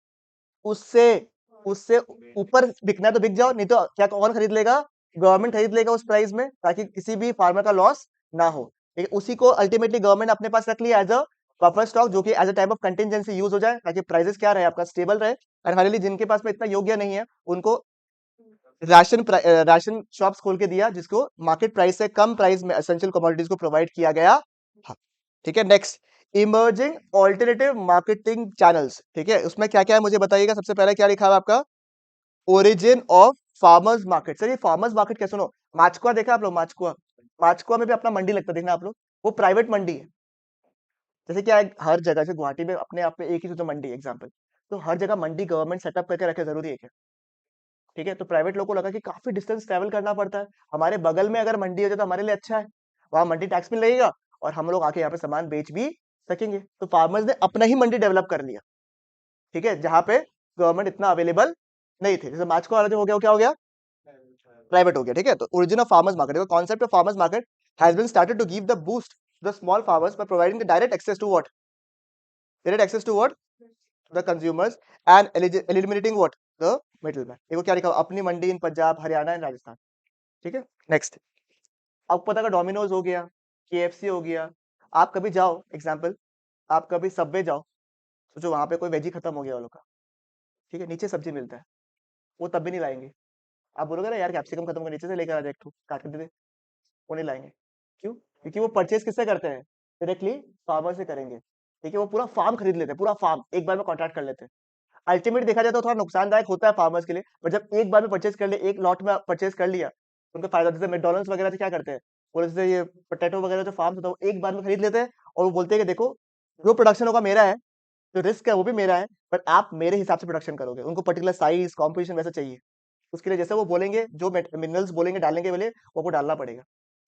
उससे उससे ऊपर बिकना है तो बिक जाओ, नहीं तो क्या कौन खरीद लेगा? गवर्नमेंट खरीद लेगा उस प्राइस में, ताकि किसी भी फार्मर का लॉस ना हो। ठीक है, उसी को अल्टीमेटली गवर्नमेंट अपने पास रख लिया एज अ बफर स्टॉक, जो कि as a type of contingency use हो जाए, ताकि प्राइसेस क्या रहे? आपका स्टेबल रहे। और फाइनली जिनके पास में इतना योग्य नहीं है, उनको राशन शॉप्स खोल के दिया, जिसको मार्केट प्राइस से कम प्राइस में एसेंशियल कमोडिटीज को प्रोवाइड किया गया था। ठीक है, next, emerging alternative marketing channels. ठीक है, उसमें क्या क्या है मुझे बताइएगा। सबसे पहले क्या लिखा हुआ है आपका? Origin of farmers market. Sir ये फार्मर्स मार्केट क्या? सुनो, माचकुआ देखा आप लोग? माचकुआ, माचकुआ में भी अपना मंडी लगता है, देखना आप लोग, वो प्राइवेट मंडी है। जैसे क्या है, हर जगह से गुवाहाटी में अपने आप में एक ही तो मंडी एग्जाम्पल, तो हर जगह मंडी गवर्नमेंट सेटअप करके रखे, जरूरी है क्या? ठीक है, तो प्राइवेट लोगों को लगा कि काफी डिस्टेंस ट्रेवल करना पड़ता है, हमारे बगल में अगर मंडी हो जाए तो हमारे लिए अच्छा है, वहां मंडी टैक्स भी लगेगा, और हम लोग आके यहाँ पे सामान बेच भी सकेंगे। तो फार्मर्स ने अपना ही मंडी डेवलप कर लिया। ठीक है, जहाँ पे गवर्नमेंट इतना अवेलेबल नहीं थे। जैसे मार्च को वाला जो हो गया वो क्या हो गया, प्राइवेट हो गया, ठीक है। तो origin of farmers market, concept of farmers market has been started to give the boost the small farmers by providing the direct access to what, direct access to what, the consumers, and eliminating what, the middleman. देखो क्या लिखा हुआ, Apni Mandi in Punjab Haryana and Rajasthan, ठीक है। Next, आपको पता है Domino's हो गया, केएफसी हो गया, आप कभी जाओ एग्जांपल, आप कभी सबवे जाओ, सोचो वहां पे कोई वेजी खत्म हो गया वो लोग का, ठीक है, नीचे सब्जी मिलता है, वो तब भी नहीं लाएंगे। आप बोलोगे ना यार कैप्सिकम खत्म कर, नीचे से लेकर आ जाए, एक ठो काट के दे दे, वो नहीं लाएंगे। क्यों? क्योंकि वो परचेज किससे करते हैं, डायरेक्टली फार्मर से करेंगे, ठीक है। वो पूरा फार्म खरीद लेते हैं, पूरा फार्म एक बार में कॉन्ट्रैक्ट कर लेते हैं। अल्टीमेट देखा जाए तो थोड़ा नुकसानदायक होता है फार्मर्स के लिए, बट जब एक बार में परचेज कर ले, एक लॉट में परचेज कर लिया, तो उनको फायदा। जैसे मैकडॉनल्ड्स वगैरह से क्या करते हैं, वो जैसे ये पोटैटो वगैरह जो फार्म होता है वो एक बार में खरीद लेते हैं, और वो बोलते हैं कि देखो जो प्रोडक्शन होगा मेरा है, जो रिस्क है वो भी मेरा है, बट आप मेरे हिसाब से प्रोडक्शन करोगे। उनको पर्टिकुलर साइज कॉम्पोजिशन वैसा चाहिए, उसके लिए जैसे वो बोलेंगे, जो मिनरल्स बोलेंगे डालने के बोले वो आपको डालना पड़ेगा।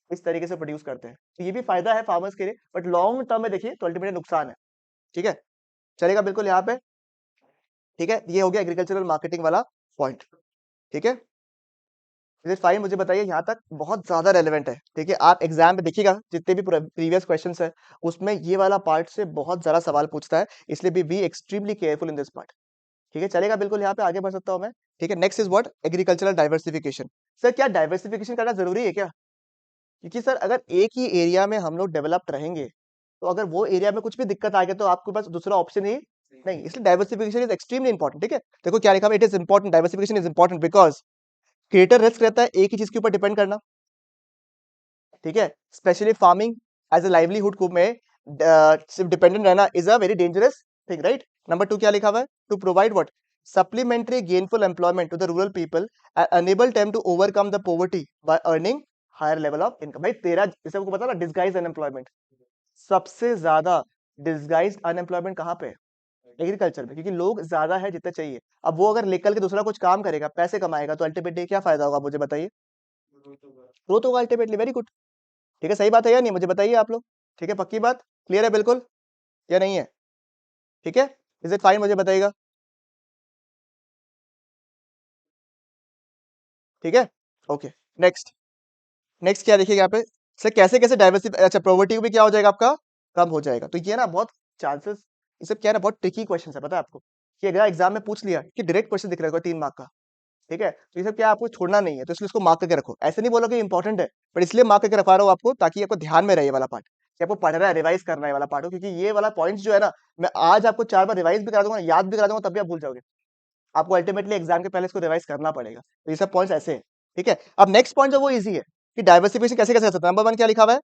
इस तरीके से प्रोड्यूस करते हैं, तो ये भी फायदा है फार्मर्स के लिए, बट लॉन्ग टर्म में देखिए तो अल्टीमेटली नुकसान है, ठीक है। चलेगा बिल्कुल यहाँ पे, ठीक है। ये हो गया एग्रीकल्चरल मार्केटिंग वाला पॉइंट, ठीक है। इज फाइन, मुझे बताइए यहाँ तक बहुत ज्यादा रेलेवेंट है, ठीक है। आप एग्जाम में देखिएगा जितने भी प्रीवियस क्वेश्चंस है, उसमें ये वाला पार्ट से बहुत ज्यादा सवाल पूछता है, इसलिए be extremely careful in this part, ठीक है। चलेगा बिल्कुल, यहाँ पे आगे बढ़ सकता हूँ मैं, ठीक है। Next is what, agricultural diversification. Sir क्या डाइवर्सिफिकेशन करना जरूरी है क्या? क्योंकि सर अगर एक ही एरिया में हम लोग डेवलप्ड रहेंगे, तो अगर वो एरिया में कुछ भी दिक्कत आ गया तो आपके पास दूसरा ऑप्शन ही नहीं, इसलिए डाइवर्सिफिकेशन इज एक्सट्रीमली इंपॉर्टेंट, ठीक है। देखो क्या लिखा है, it is important, diversification is important because creator risk रहता है एक ही चीज के ऊपर डिपेंड करना, ठीक है। Specially farming as a livelihood को में सिर्फ डिपेंडेंट रहना is a very dangerous thing, right. Number 2 क्या लिखा हुआ है, to provide what, supplementary gainful employment to the rural people and enable them to overcome the poverty by earning higher level of income. भाई तेरा जैसे आपको पता ना, डिस्गाइज अनएम्प्लॉयमेंट, सबसे ज्यादा डिस्गाइज अनएम्प्लॉयमेंट कहाँ पे है, एग्रीकल्चर में, क्योंकि लोग ज्यादा है जितना चाहिए। अब वो अगर निकल के दूसरा कुछ काम करेगा, पैसे कमाएगा, तो अल्टीमेटली क्या फायदा होगा, मुझे बताइए, ग्रोथ होगा अल्टीमेटली, वेरी गुड, ठीक है। सही बात है या नहीं, मुझे बताइए आप लोग, ठीक है, पक्की बात, क्लियर है बिल्कुल या नहीं है, ठीक है। इज इट फाइन, मुझे बताइएगा, ठीक है, ओके। नेक्स्ट, नेक्स्ट क्या देखिएगा यहाँ पे, सर कैसे कैसे डाइवर्सिटी, अच्छा प्रोवर्टी भी क्या हो जाएगा आपका, कम हो जाएगा। तो ये ना बहुत चांसेस, ये सब क्या है ना, बहुत ट्रिकी क्वेश्चन है, पता है आपको, कि अगर एग्जाम में पूछ लिया कि डायरेक्ट क्वेश्चन दिख रहा है 3 मार्क का, ठीक है, तो ये सब क्या आपको छोड़ना नहीं है, तो इसलिए इसको मार्क करके रखो। ऐसे नहीं बोलो कि इंपॉर्टेंट है, पर इसलिए मार्क करके रखवा रहा हूँ आपको, ताकि आपको ध्यान में रहे ये वाला पार्ट, कि आपको पढ़ना है, रिवाइज करना है ये वाला पार्ट हो, क्योंकि ये वाला पॉइंट्स जो है ना, मैं आज आपको 4 बार रिवाइज भी करा दूंगा, याद भी करा दूंगा, तब भी आप भूल जाओगे। आपको अल्टीमेटली एग्जाम के पहले इसको रिवाइज करना पड़ेगा, तो ये सब पॉइंट्स ऐसे हैं, ठीक है। अब नेक्स्ट पॉइंट जो वो इजी है, कि डाइवर्सिफिकेशन कैसे कैसे कर सकते हैं। नंबर 1 क्या लिखा हुआ है,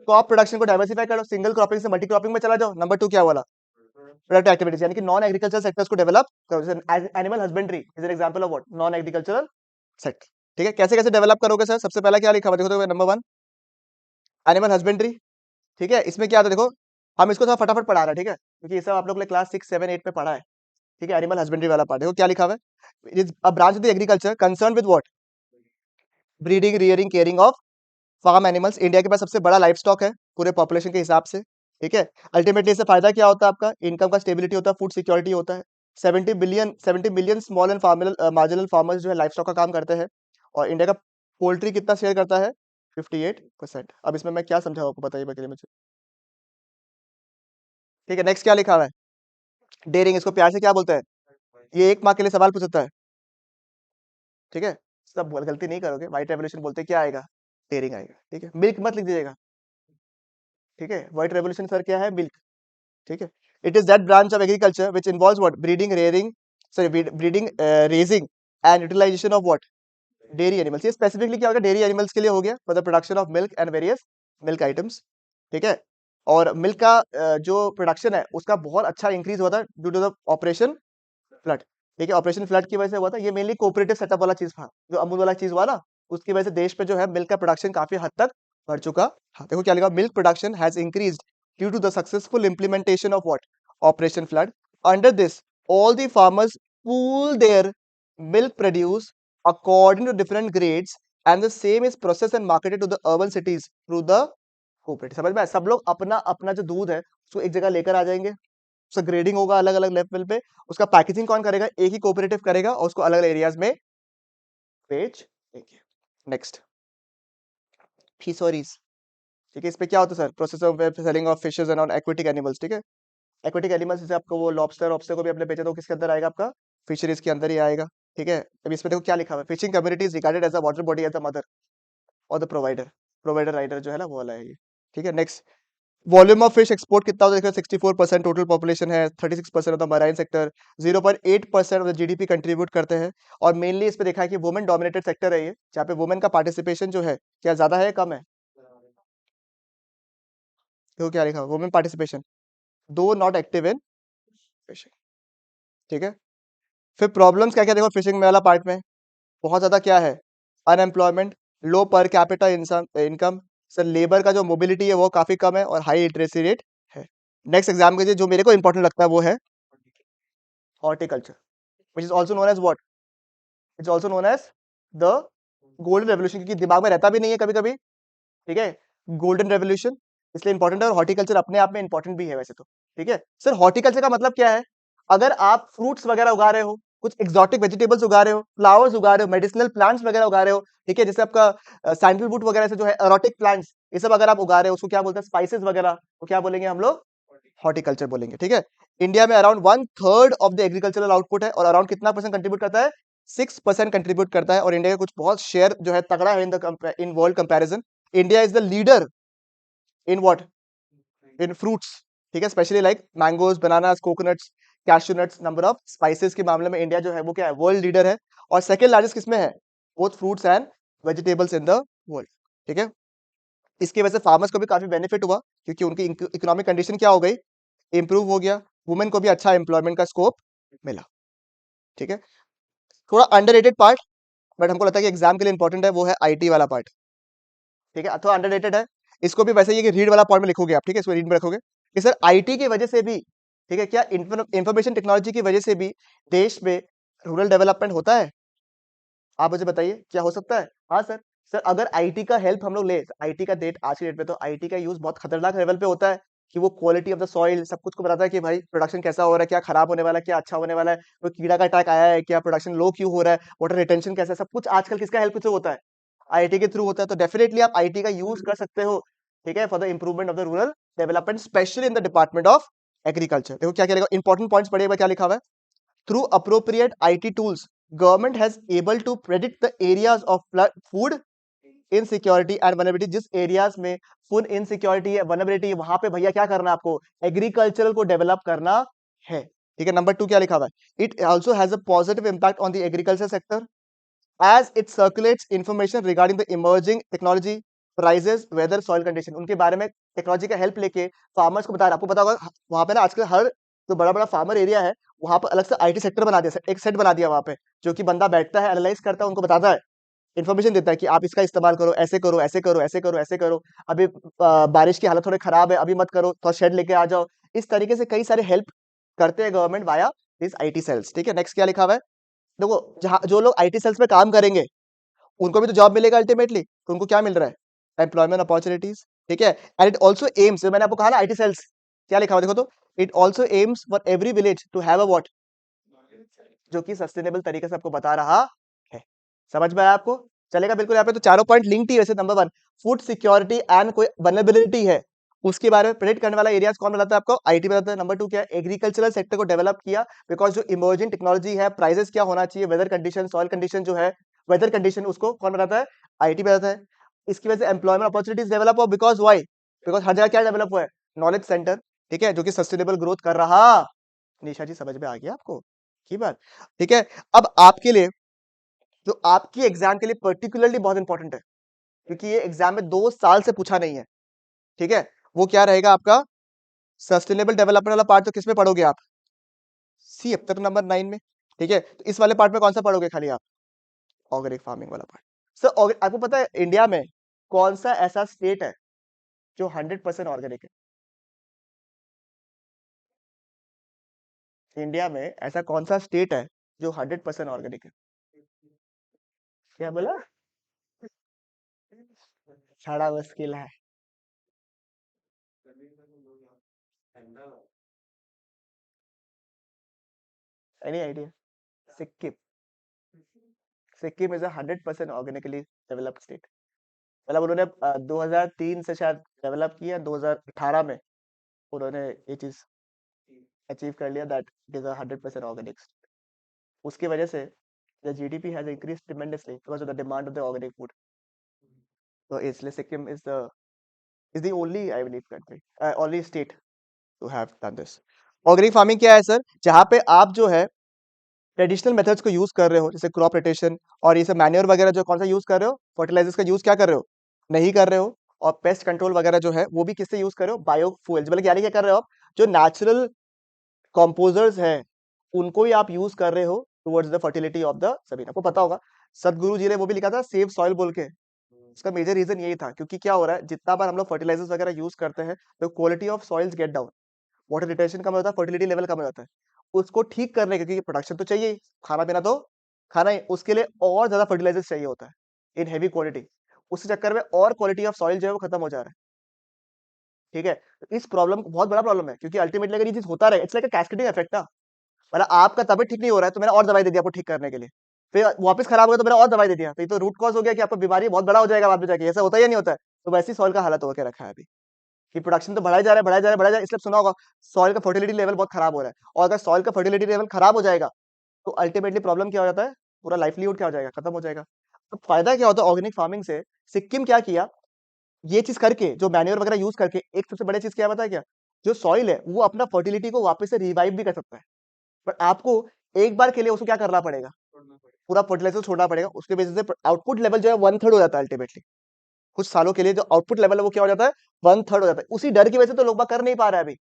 क्रॉप प्रोडक्शन को डाइवर्सिफाई करो, सिंगल क्रॉपिंग से मल्टी क्रॉपिंग में चला जाओ। नंबर 2 क्या वाला, प्रोडक्ट एक्टिविटीज, यानी कि नॉन एग्रीकल्चर सेक्टर्स को डेवलप करो, जैसे animal husbandry is an example of what, non agricultural sector, ठीक है। कैसे कैसे डेवलप करोगे सर, सबसे पहला क्या लिखा हुआ देखो, नंबर 1 एनिमल हस्बेंड्री, ठीक है। इसमें क्या आता है देखो, हम इसको थोड़ा फटाफट पढ़ा रहे हैं, ठीक है, क्योंकि ये सब आप लोग ने क्लास 6 7 8 में पढ़ा है, ठीक है। एनिमल हस्बेंड्री वाला पार्ट देखो क्या लिखा हुआ है, is a branch of the agriculture concern with what, breeding rearing caring of farm animals. India के पास सबसे बड़ा लाइफ स्टॉक है पूरे पॉपुलेशन के हिसाब से, ठीक है। अल्टीमेटली इससे फायदा क्या होता है, आपका इनकम का स्टेबिलिटी होता है, फूड सिक्योरिटी होता है। 70 million small and marginal farmers जो है लाइफ स्टॉक का काम करते हैं, और इंडिया का पोल्ट्री कितना शेयर करता है, 58%। अब इसमें मैं क्या समझाऊं आपको, बताइए बकरी मुझे, ठीक है। नेक्स्ट क्या लिखा हुआ है, डेयरिंग, इसको प्यार से क्या बोलते हैं, ये 1 मार्क के लिए सवाल पूछ सकता है, ठीक है। सब गलती नहीं करोगे, व्हाइट रेवोल्यूशन बोलते हैं, क्या आएगा, डेयरिंग आएगा, ठीक है। मिल्क मत लिख दीजिएगा, ठीक है, व्हाइट रेवोल्यूशन सर क्या है, मिल्क, ठीक है। It is that branch of agriculture which involves what, breeding rearing, sorry breeding raising and utilisation of what, dairy animals. ये स्पेसिफिकली क्या होगा, डेयरी एनिमल्स के लिए हो गया, for the production of milk and various milk items, ठीक है। और मिल्क का जो प्रोडक्शन है उसका बहुत अच्छा इंक्रीज हुआ था due to the operation flood, ठीक है। ऑपरेशन फ्लड की वजह से हुआ था, ये मेनली कोऑपरेटिव सेटअप वाला चीज था, जो अमूल वाला चीज हुआ ना, उसकी वजह से देश पे जो है मिल्क का प्रोडक्शन काफी हद तक बढ़ चुका था। देखो क्या लिखा, milk production has increased due to the successful implementation of what, operation flood. Under this all the farmers pool their milk produce according to different grades and the same is processed and marketed to the urban cities through the cooperative। समझ में आया? सब लोग अपना अपना जो दूध है उसको एक जगह लेकर आ जाएंगे, उसका ग्रेडिंग होगा अलग अलग लेवल पे, उसका पैकेजिंग कौन करेगा, एक ही कोऑपरेटिव करेगा और उसको अलग अलग एरियाज में बेच देंगे। Next, fisheries. ठीक है, इस पे क्या होता है sir, process of selling of fishes and aquatic animals. ठीक है, एक्वेटिक एनिमल्स जैसे आपको वो लॉबस्टर ऑब्स्टर को भी अपने बेचे तो किसके अंदर आएगा, आपका फिशरीज के अंदर ही आएगा। ठीक है, अब इसमें देखो क्या लिखा हुआ है, fishing communities regarded as a water body as a mother और द प्रोवाइडर, प्रोवाइडर राइडर जो है ना वो वाला है ये। ठीक है, next, volume of fish export कितना होता है, देखो 64% टोटल पॉपुलेशन है, 36% of the marine sector, 0.8% of the GDP contribute करते हैं। और मेनली इस पे देखा है कि वुमेन डोमिनेटेड सेक्टर है ये, जहाँ पे वुमेन का पार्टिसिपेशन जो है क्या ज्यादा है या कम है, देखो क्या लिखा, वुमेन पार्टिसिपेशन दो नॉट एक्टिव इन फिशिंग। ठीक है, फिर प्रॉब्लम्स क्या क्या देखो फिशिंग में वाला पार्ट में, बहुत ज्यादा क्या है, अनएम्प्लॉयमेंट, लो per capita income, sir labour का जो मोबिलिटी है वो काफी कम है और हाई लिटरेसी रेट है। नेक्स्ट एग्जाम के लिए जो मेरे को इंपॉर्टेंट लगता है वो है horticulture, which is also known as what, it's also known as the golden revolution, क्योंकि दिमाग में रहता भी नहीं है कभी कभी। ठीक है, गोल्डन रेवोल्यूशन इसलिए इंपॉर्टेंट है, और हॉर्टिकल्चर अपने आप में इंपॉर्टेंट भी है वैसे तो। ठीक है सर, हॉर्टिकल्चर का मतलब क्या है, अगर आप फ्रूट्स वगैरह उगा रहे हो, कुछ एक्सोटिक वेजिटेबल्स उगा रहे हो, फ्लावर्स उगा रहे हो, मेडिसिनल प्लांट्स वगैरह उगा रहे हो, ठीक है, जैसे आपका सैंडलवुड वगैरह से जो है एरोटिक प्लांट्स, ये सब अगर आप उगा रहे हो, उसको क्या बोलते हैं, स्पाइसेस वगैरह, तो क्या बोलेंगे हम लोग, हॉर्टिकल्चर बोलेंगे। ठीक है, इंडिया में around 1/3 of the agricultural output है, और अराउंड कितना परसेंट कंट्रीब्यूट करता है, 6% कंट्रीब्यूट करता है, और इंडिया का कुछ बहुत शेयर जो है तगड़ा है in world comparison. India is the leader in what, in fruits. ठीक है, specially like mangoes, bananas, coconuts, cashew nuts, number of spices के मामले में इंडिया जो है वो क्या है, वर्ल्ड लीडर है। और सेकंड लार्जेस्ट किसमें है, both fruits and vegetables in the world. ठीक है, इसकी वजह से फार्मर्स को भी काफी बेनिफिट हुआ, क्योंकि उनकी इकोनॉमिक कंडीशन क्या हो गई, इंप्रूव हो गया, वुमेन को भी अच्छा एम्प्लॉयमेंट का स्कोप मिला। ठीक है, थोड़ा अंडररेटेड पार्ट, बट हमको लगता है कि एग्जाम के लिए इंपॉर्टेंट है, वो है आईटी वाला पार्ट। ठीक है, थोड़ा अंडररेटेड है, इसको भी वैसे ही कि रीड वाला पार्ट में लिखोगे आप। ठीक है, इसको रीड में रखोगे कि सर आईटी की वजह से भी, ठीक है, क्या इंफॉर्मेशन टेक्नोलॉजी की वजह से भी देश में रूरल डेवलपमेंट होता है, आप मुझे बताइए क्या हो सकता है। हाँ सर, सर अगर आईटी का हेल्प हम लोग ले, आईटी का डेट आज की डेट में तो आईटी का यूज बहुत खतरनाक लेवल पे होता है, कि वो क्वालिटी ऑफ द सॉइल सब कुछ को बताता है कि भाई प्रोडक्शन कैसा हो रहा है, क्या खराब होने वाला है, क्या अच्छा होने वाला है, कोई कीड़ा का अटैक आया है क्या, प्रोडक्शन लो क्यों हो रहा है, वाटर रिटेंशन कैसा है, सब कुछ आजकल किसका हेल्प से होता है, आईटी के थ्रू होता है। तो डेफिनेटली आप आईटी का यूज कर सकते हो, ठीक है, for the improvement of the rural development, specially in the department of agriculture. देखो क्या क्या लिखा, इंपॉर्टेंट पॉइंट्स पढ़िएगा क्या लिखा हुआ है, through appropriate IT tools, government has able to predict the areas of food insecurity and vulnerability, जिस एरियाज में फूड इनसिक्योरिटी है, वनरेबिलिटी, वहां पे भैया क्या करना है आपको, एग्रीकल्चरल को डेवलप करना है। ठीक है, नंबर 2 क्या लिखा हुआ है, it also has a positive impact on the agriculture sector as it circulates information regarding the emerging technology, prices, weather, soil condition, उनके बारे में टेक्नोलॉजी का हेल्प लेके फार्मर्स को बता रहा है। आपको पता होगा वहां पे ना आजकल हर जो बड़ा बड़ा फार्मर एरिया है, वहां पर अलग से आईटी सेक्टर बना दिया, एक सेट बना दिया वहां पे, जो कि बंदा बैठता है, एनालाइज करता है, उनको बताता है, इन्फॉर्मेशन देता है कि आप इसका इस्तेमाल करो, ऐसे करो, ऐसे करो, ऐसे करो, ऐसे करो, अभी बारिश की हालत थोड़ी खराब है, अभी मत करो, थोड़ा शेड लेके आ जाओ। इस तरीके से कई सारे हेल्प करते हैं government via this IT cells. ठीक है, नेक्स्ट क्या लिखा हुआ है, देखो जहाँ जो लोग आईटी सेल्स में काम करेंगे उनको भी तो जॉब मिलेगा अल्टीमेटली, तो उनको क्या मिल रहा है, एम्प्लॉयमेंट अपॉर्चुनिटीज। ठीक है, एंड इट ऑल्सो एम्स, मैंने आपको कहा ना आईटी सेल्स क्या लिखा हुआ देखो तो, it also aims for every village to have a what, जो कि सस्टेनेबल तरीके से आपको बता रहा है। समझ में आया आपको, चलेगा बिल्कुल। यहाँ पे तो चारों पॉइंट लिंक्ड ही वैसे, नंबर 1 फूड सिक्योरिटी एंड कोई वल्नरेबिलिटी है उसके बारे में प्रेडिक्ट करने वाला एरियाज कौन बताता है आपको, आईटी बताता है। नंबर 2 क्या है, एग्रीकल्चरल सेक्टर को डेवलप किया, बिकॉज जो इमर्जिंग टेक्नोलॉजी है, प्राइसेस क्या होना चाहिए, वेदर कंडीशन, सॉइल कंडीशन जो है, वेदर कंडीशन उसको कौन बताता है, आईटी बताता है। इसकी वजह से एम्प्लॉयमेंट अपॉर्चुनिटीज डेवलप हो, बिकॉज वाई, बिकॉज हर जगह क्या डेवलप हुआ है, नॉलेज सेंटर। ठीक है, जो कि सस्टेनेबल ग्रोथ कर रहा, निशा जी समझ में आ गया आपको की बात। ठीक है, अब आपके लिए जो आपकी एग्जाम के लिए पर्टिकुलरली बहुत इंपॉर्टेंट है, क्योंकि ये एग्जाम में 2 साल से पूछा नहीं है। ठीक है, वो क्या रहेगा आपका, सस्टेनेबल डेवलपमेंट वाला पार्ट तो किसमें पढ़ोगे आप, सी अब तक नंबर 9 में। ठीक है, तो इस वाले पार्ट में कौन सा पढ़ोगे खाली आप, ऑर्गेनिक फार्मिंग वाला पार्ट। सर आपको पता है इंडिया में कौन सा ऐसा स्टेट है जो 100% ऑर्गेनिक है, इंडिया में ऐसा कौन सा स्टेट है जो 100% ऑर्गेनिक है, क्या बोला, बड़ा मुश्किल है। Any idea? Sikkim. Sikkim is 100% organically developed state. मतलब उन्होंने 2003 से शायद डेवलप किया, 2018 में उन्होंने ये चीज अचीव कर लिया दैट इट इज 100% ऑर्गेनिक। उसकी वजह से the GDP has increase tremendously because of the demand of the organic food. तो इसलिए Sikkim is the only I believe country, only state to have done this. Organic farming क्या है sir? जहाँ पे आप जो है ट्रेडिशनल मेथड्स को यूज कर रहे हो, जैसे क्रॉप रोटेशन और ये सब मैन्योर वगैरह जो कौन सा यूज कर रहे हो, फर्टिलाइजर्स का यूज क्या कर रहे हो, नहीं कर रहे हो। और पेस्ट कंट्रोल वगैरह जो है वो भी किससे यूज कर रहे हो, बायो फ्यूल्स, बल्कि यानी क्या कर रहे हो आप, जो नेचुरल कॉम्पोजर्स हैं उनको ही आप यूज कर रहे हो towards the fertility of the जमीन। आपको पता होगा सदगुरु जी ने वो भी लिखा था सेव सॉइल बोल के। इसका मेजर रीजन यही था, क्योंकि क्या हो रहा है, जितना बार हम लोग फर्टिलाइजर्स वगैरह यूज करते हैं तो quality of soils get down, water retention कम हो जाता है, फर्टिलिटी लेवल कम हो जाता है। उसको ठीक करने के, क्योंकि प्रोडक्शन तो चाहिए ही, खाना पीना तो खाना ही, उसके लिए और ज्यादा फर्टिलाइजर्स चाहिए होता है इन हेवी क्वांटिटी। उस चक्कर में और क्वालिटी ऑफ सॉइल जो है वो खत्म हो जा रहा है। ठीक है, तो इस प्रॉब्लम को बहुत बड़ा प्रॉब्लम है, क्योंकि अल्टीमेटली अगर ये चीज होता रहे, it's like a cascading effect ना। मतलब आपका तबियत ठीक नहीं हो रहा है तो मैंने और दवाई दे दिया आपको ठीक करने के लिए, फिर वापस खराब हो गया तो मैंने और दवाई दे दिया, तो ये तो रूट कॉज हो गया कि आपका बीमारी बहुत बड़ा हो जाएगा बाद में जाके। ऐसा होता है या नहीं होता है? तो वैसी सॉइल का हालत होकर रखा है अभी, कि प्रोडक्शन तो बढ़ाई जा रहा है, बढ़ाई जा रहा है, बढ़ाई जा रहा है, इसलिए सुना होगा सॉइल का फर्टिलिटी लेवल बहुत खराब हो रहा है। और अगर सॉइल का फर्टिलिटी लेवल खराब हो जाएगा तो अल्टीमेटली प्रॉब्लम क्या हो जाता है, पूरा लाइवलीहुड क्या हो जाएगा, खत्म हो जाएगा। तो फायदा क्या होता है ऑर्गेनिक फार्मिंग से? सिक्किम क्या किया, ये चीज करके, जो मैन्योर वगैरह यूज करके, एक सबसे बड़ी चीज क्या पता है क्या, जो सॉइल है वो अपना फर्टिलिटी को वापस से रिवाइव भी कर सकता है। बट आपको एक बार के लिए उसको क्या करना पड़ेगा, पूरा फर्टिलाइजर छोड़ना पड़ेगा। उसके वजह से आउटपुट लेवल जो है 1/3 हो जाता है अल्टीमेटली। कुछ सालों के लिए जो आउटपुट लेवल है वो क्या हो जाता है, 1/3 हो जाता है। उसी डर की वजह से तो लोग बाग कर नहीं पा रहे हैं अभी।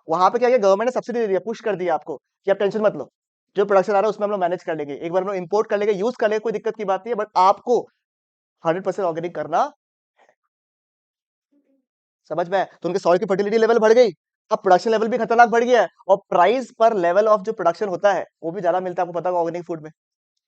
वहां पे क्या किया, गवर्नमेंट ने सब्सिडी दे दिया, पुश कर दिया आपको कि आप टेंशन मत लो, जो प्रोडक्शन आ रहा है उसमें हम लोग मैनेज कर लेंगे, एक बार हम लोग इंपोर्ट कर लेंगे, यूज कर लेंगे, कोई दिक्कत की बात नहीं है, बट आपको 100% ऑर्गेनिक करना। समझ में आया? तो उनके सॉइल की फर्टिलिटी लेवल बढ़ गई, अब प्रोडक्शन लेवल भी खतरनाक बढ़ गया है, और प्राइस पर लेवल ऑफ जो प्रोडक्शन होता है वो भी ज्यादा मिलता है, आपको पता होगा ऑर्गेनिक फूड में।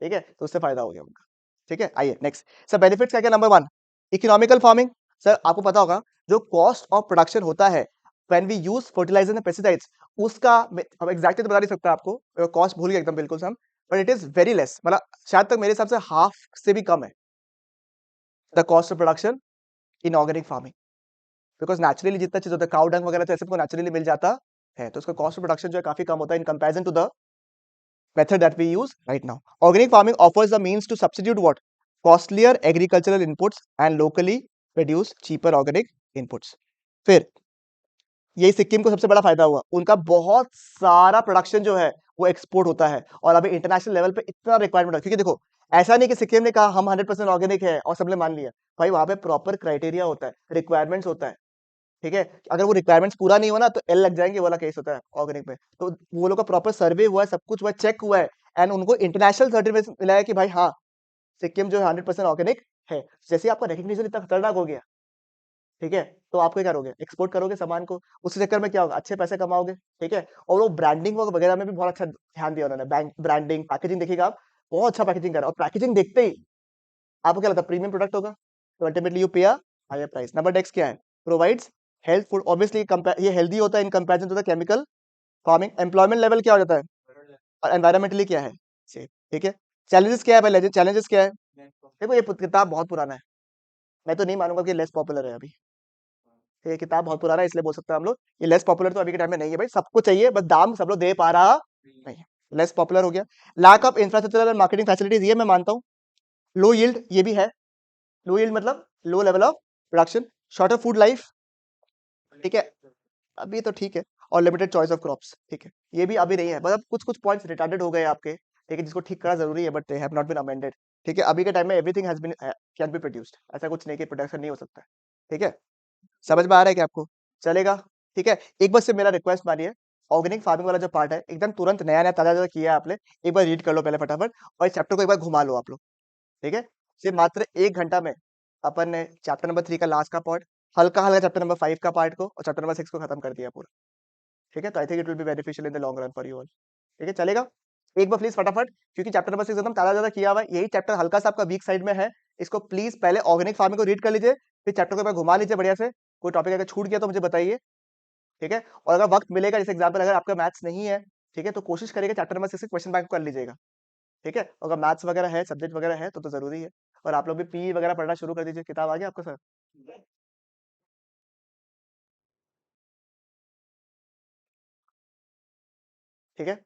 ठीक है, तो उससे फायदा हो गया उनका। ठीक है, आइए नेक्स्ट सर, बेनिफिट्स क्या क्या। Number 1, economical farming. सर आपको पता होगा जो कॉस्ट ऑफ प्रोडक्शन होता है when we use fertiliser and pesticides, उसका अब एग्जैक्टली तो बता नहीं सकता आपको, कॉस्ट भूल गया एकदम बिल्कुल से हम, but it is very less, मतलब शायद तक मेरे हिसाब से हाफ से भी कम है the cost of production in organic farming. Because naturally जितना चीज होता है, काउ डंग वगैरह तो ऐसे को नेचुरली मिल जाता है, तो उसका कॉस्ट ऑफ प्रोडक्शन जो है काफी कम होता है in comparison to the method that we use right now. Organic farming offers the means to substitute what? Costlier agricultural inputs and locally produce cheaper organic inputs. फिर यही सिक्किम को सबसे बड़ा फायदा हुआ, उनका बहुत सारा प्रोडक्शन जो है वो एक्सपोर्ट होता है, और अभी इंटरनेशनल लेवल पे इतना रिक्वायरमेंट है। क्योंकि देखो ऐसा नहीं कि सिक्किम ने कहा हम 100% ऑर्गेनिक है और सबने मान लिया, भाई वहां पे प्रॉपर क्राइटेरिया होता है, रिक्वायरमेंट्स होता है। ठीक है, अगर वो रिक्वायरमेंट्स पूरा नहीं हुआ ना तो एल लग जाएंगे, वाला केस होता है ऑर्गेनिक में। तो वो लोग का प्रॉपर सर्वे हुआ है, सब कुछ हुआ है, चेक हुआ है, एंड उनको इंटरनेशनल सर्टिफिकेट मिला है कि भाई हाँ सिक्किम जो है 100% ऑर्गेनिक है। जैसे आपका रिकग्निशन इतना खतरनाक हो गया, ठीक है, तो आप क्या करोगे, एक्सपोर्ट करोगे सामान को, उस चक्कर में क्या होगा, अच्छे पैसे कमाओगे। ठीक है, और वो ब्रांडिंग वगैरह में भी बहुत अच्छा ध्यान दिया उन्होंने, ब्रांडिंग पैकेजिंग देखिएगा आप, बहुत अच्छा पैकेजिंग करा, और पैकेजिंग देखते ही आपको क्या लगता है, प्रीमियम प्रोडक्ट होगा, तो ultimately you pay a higher price. Number next क्या है, प्रोवाइड्स हेल्थ फूड, ऑब्वियसली ये हेल्दी होता है in comparison to the chemical farming. Employment level क्या हो जाता है, और एनवायरमेंटली क्या है, सेफ। ठीक है, चैलेंजेस क्या है पहले, चैलेंजेस क्या है, देखो ये किताब बहुत पुराना है, मैं तो नहीं मानूंगा कि लेस पॉपुलर है अभी। ये किताब बहुत पुराना है, इसलिए बोल सकते हैं हम लोग ये लेस पॉपुलर तो अभी के टाइम में नहीं है। भाई सबको चाहिए, बस दाम सब लोग दे पा रहा नहीं है, लेस पॉपुलर हो गया। Lack of infrastructure and marketing facilities, ये मैं मानता हूँ। लो यील्ड, ये भी है, लो यील्ड मतलब low level of production, shorter food life. ठीक है, अभी तो ठीक है, और लिमिटेड चॉइस ऑफ क्रॉप्स। ठीक है, ये भी अभी नहीं है, मतलब कुछ कुछ पॉइंट्स रिटार्डेड हो गए आपके, ठीक है, जिसको ठीक करना जरूरी है, but they have not been amended. ठीक है, अभी के टाइम में everything has been can be produced, ऐसा कुछ नहीं कि प्रोडक्शन नहीं हो सकता है। ठीक है, समझ में आ रहा है क्या आपको, चलेगा। ठीक है, एक बार से मेरा रिक्वेस्ट मानिए, ऑर्गेनिक फार्मिंग वाला जो पार्ट है एकदम तुरंत नया नया ताजा ताजा किया है आपने, एक बार रीड कर लो पहले फटाफट, और इस चैप्टर को एक बार घुमा लो आप लोग। ठीक है, सिर्फ मात्र 1 घंटा में अपन ने चैप्टर नंबर 3 का लास्ट का पार्ट, हल्का हल्का चैप्टर नंबर 5 का पार्ट को, और चैप्टर नंबर 6 को खत्म कर दिया पूरा। ठीक है, तो I think it will be beneficial in the long run for you all. ठीक है, चलेगा, एक बार प्लीज फटाफट, क्योंकि चैप्टर नंबर 6 एकदम ताजा ताजा किया हुआ है, यही चैप्टर हल्का सा आपका वीक साइड में है, इसको प्लीज पहले ऑर्गेनिक फार्मिंग को रीड कर लीजिए, फिर चैप्टर को एक बार घुमा लीजिए बढ़िया से। कोई टॉपिक अगर छूट गया तो मुझे बताइए। ठीक है, और अगर वक्त मिलेगा, जैसे एग्जाम्पल अगर आपका मैथ्स नहीं है ठीक है, तो कोशिश करिएगा चैप्टर नंबर 6 से क्वेश्चन बैंक कर लीजिएगा। ठीक है, अगर मैथ्स वगैरह है, सब्जेक्ट वगैरह है तो जरूरी है। और आप लोग भी पी वगैरह पढ़ना शुरू कर दीजिए। किताब आ गया आपका सर? ठीक है।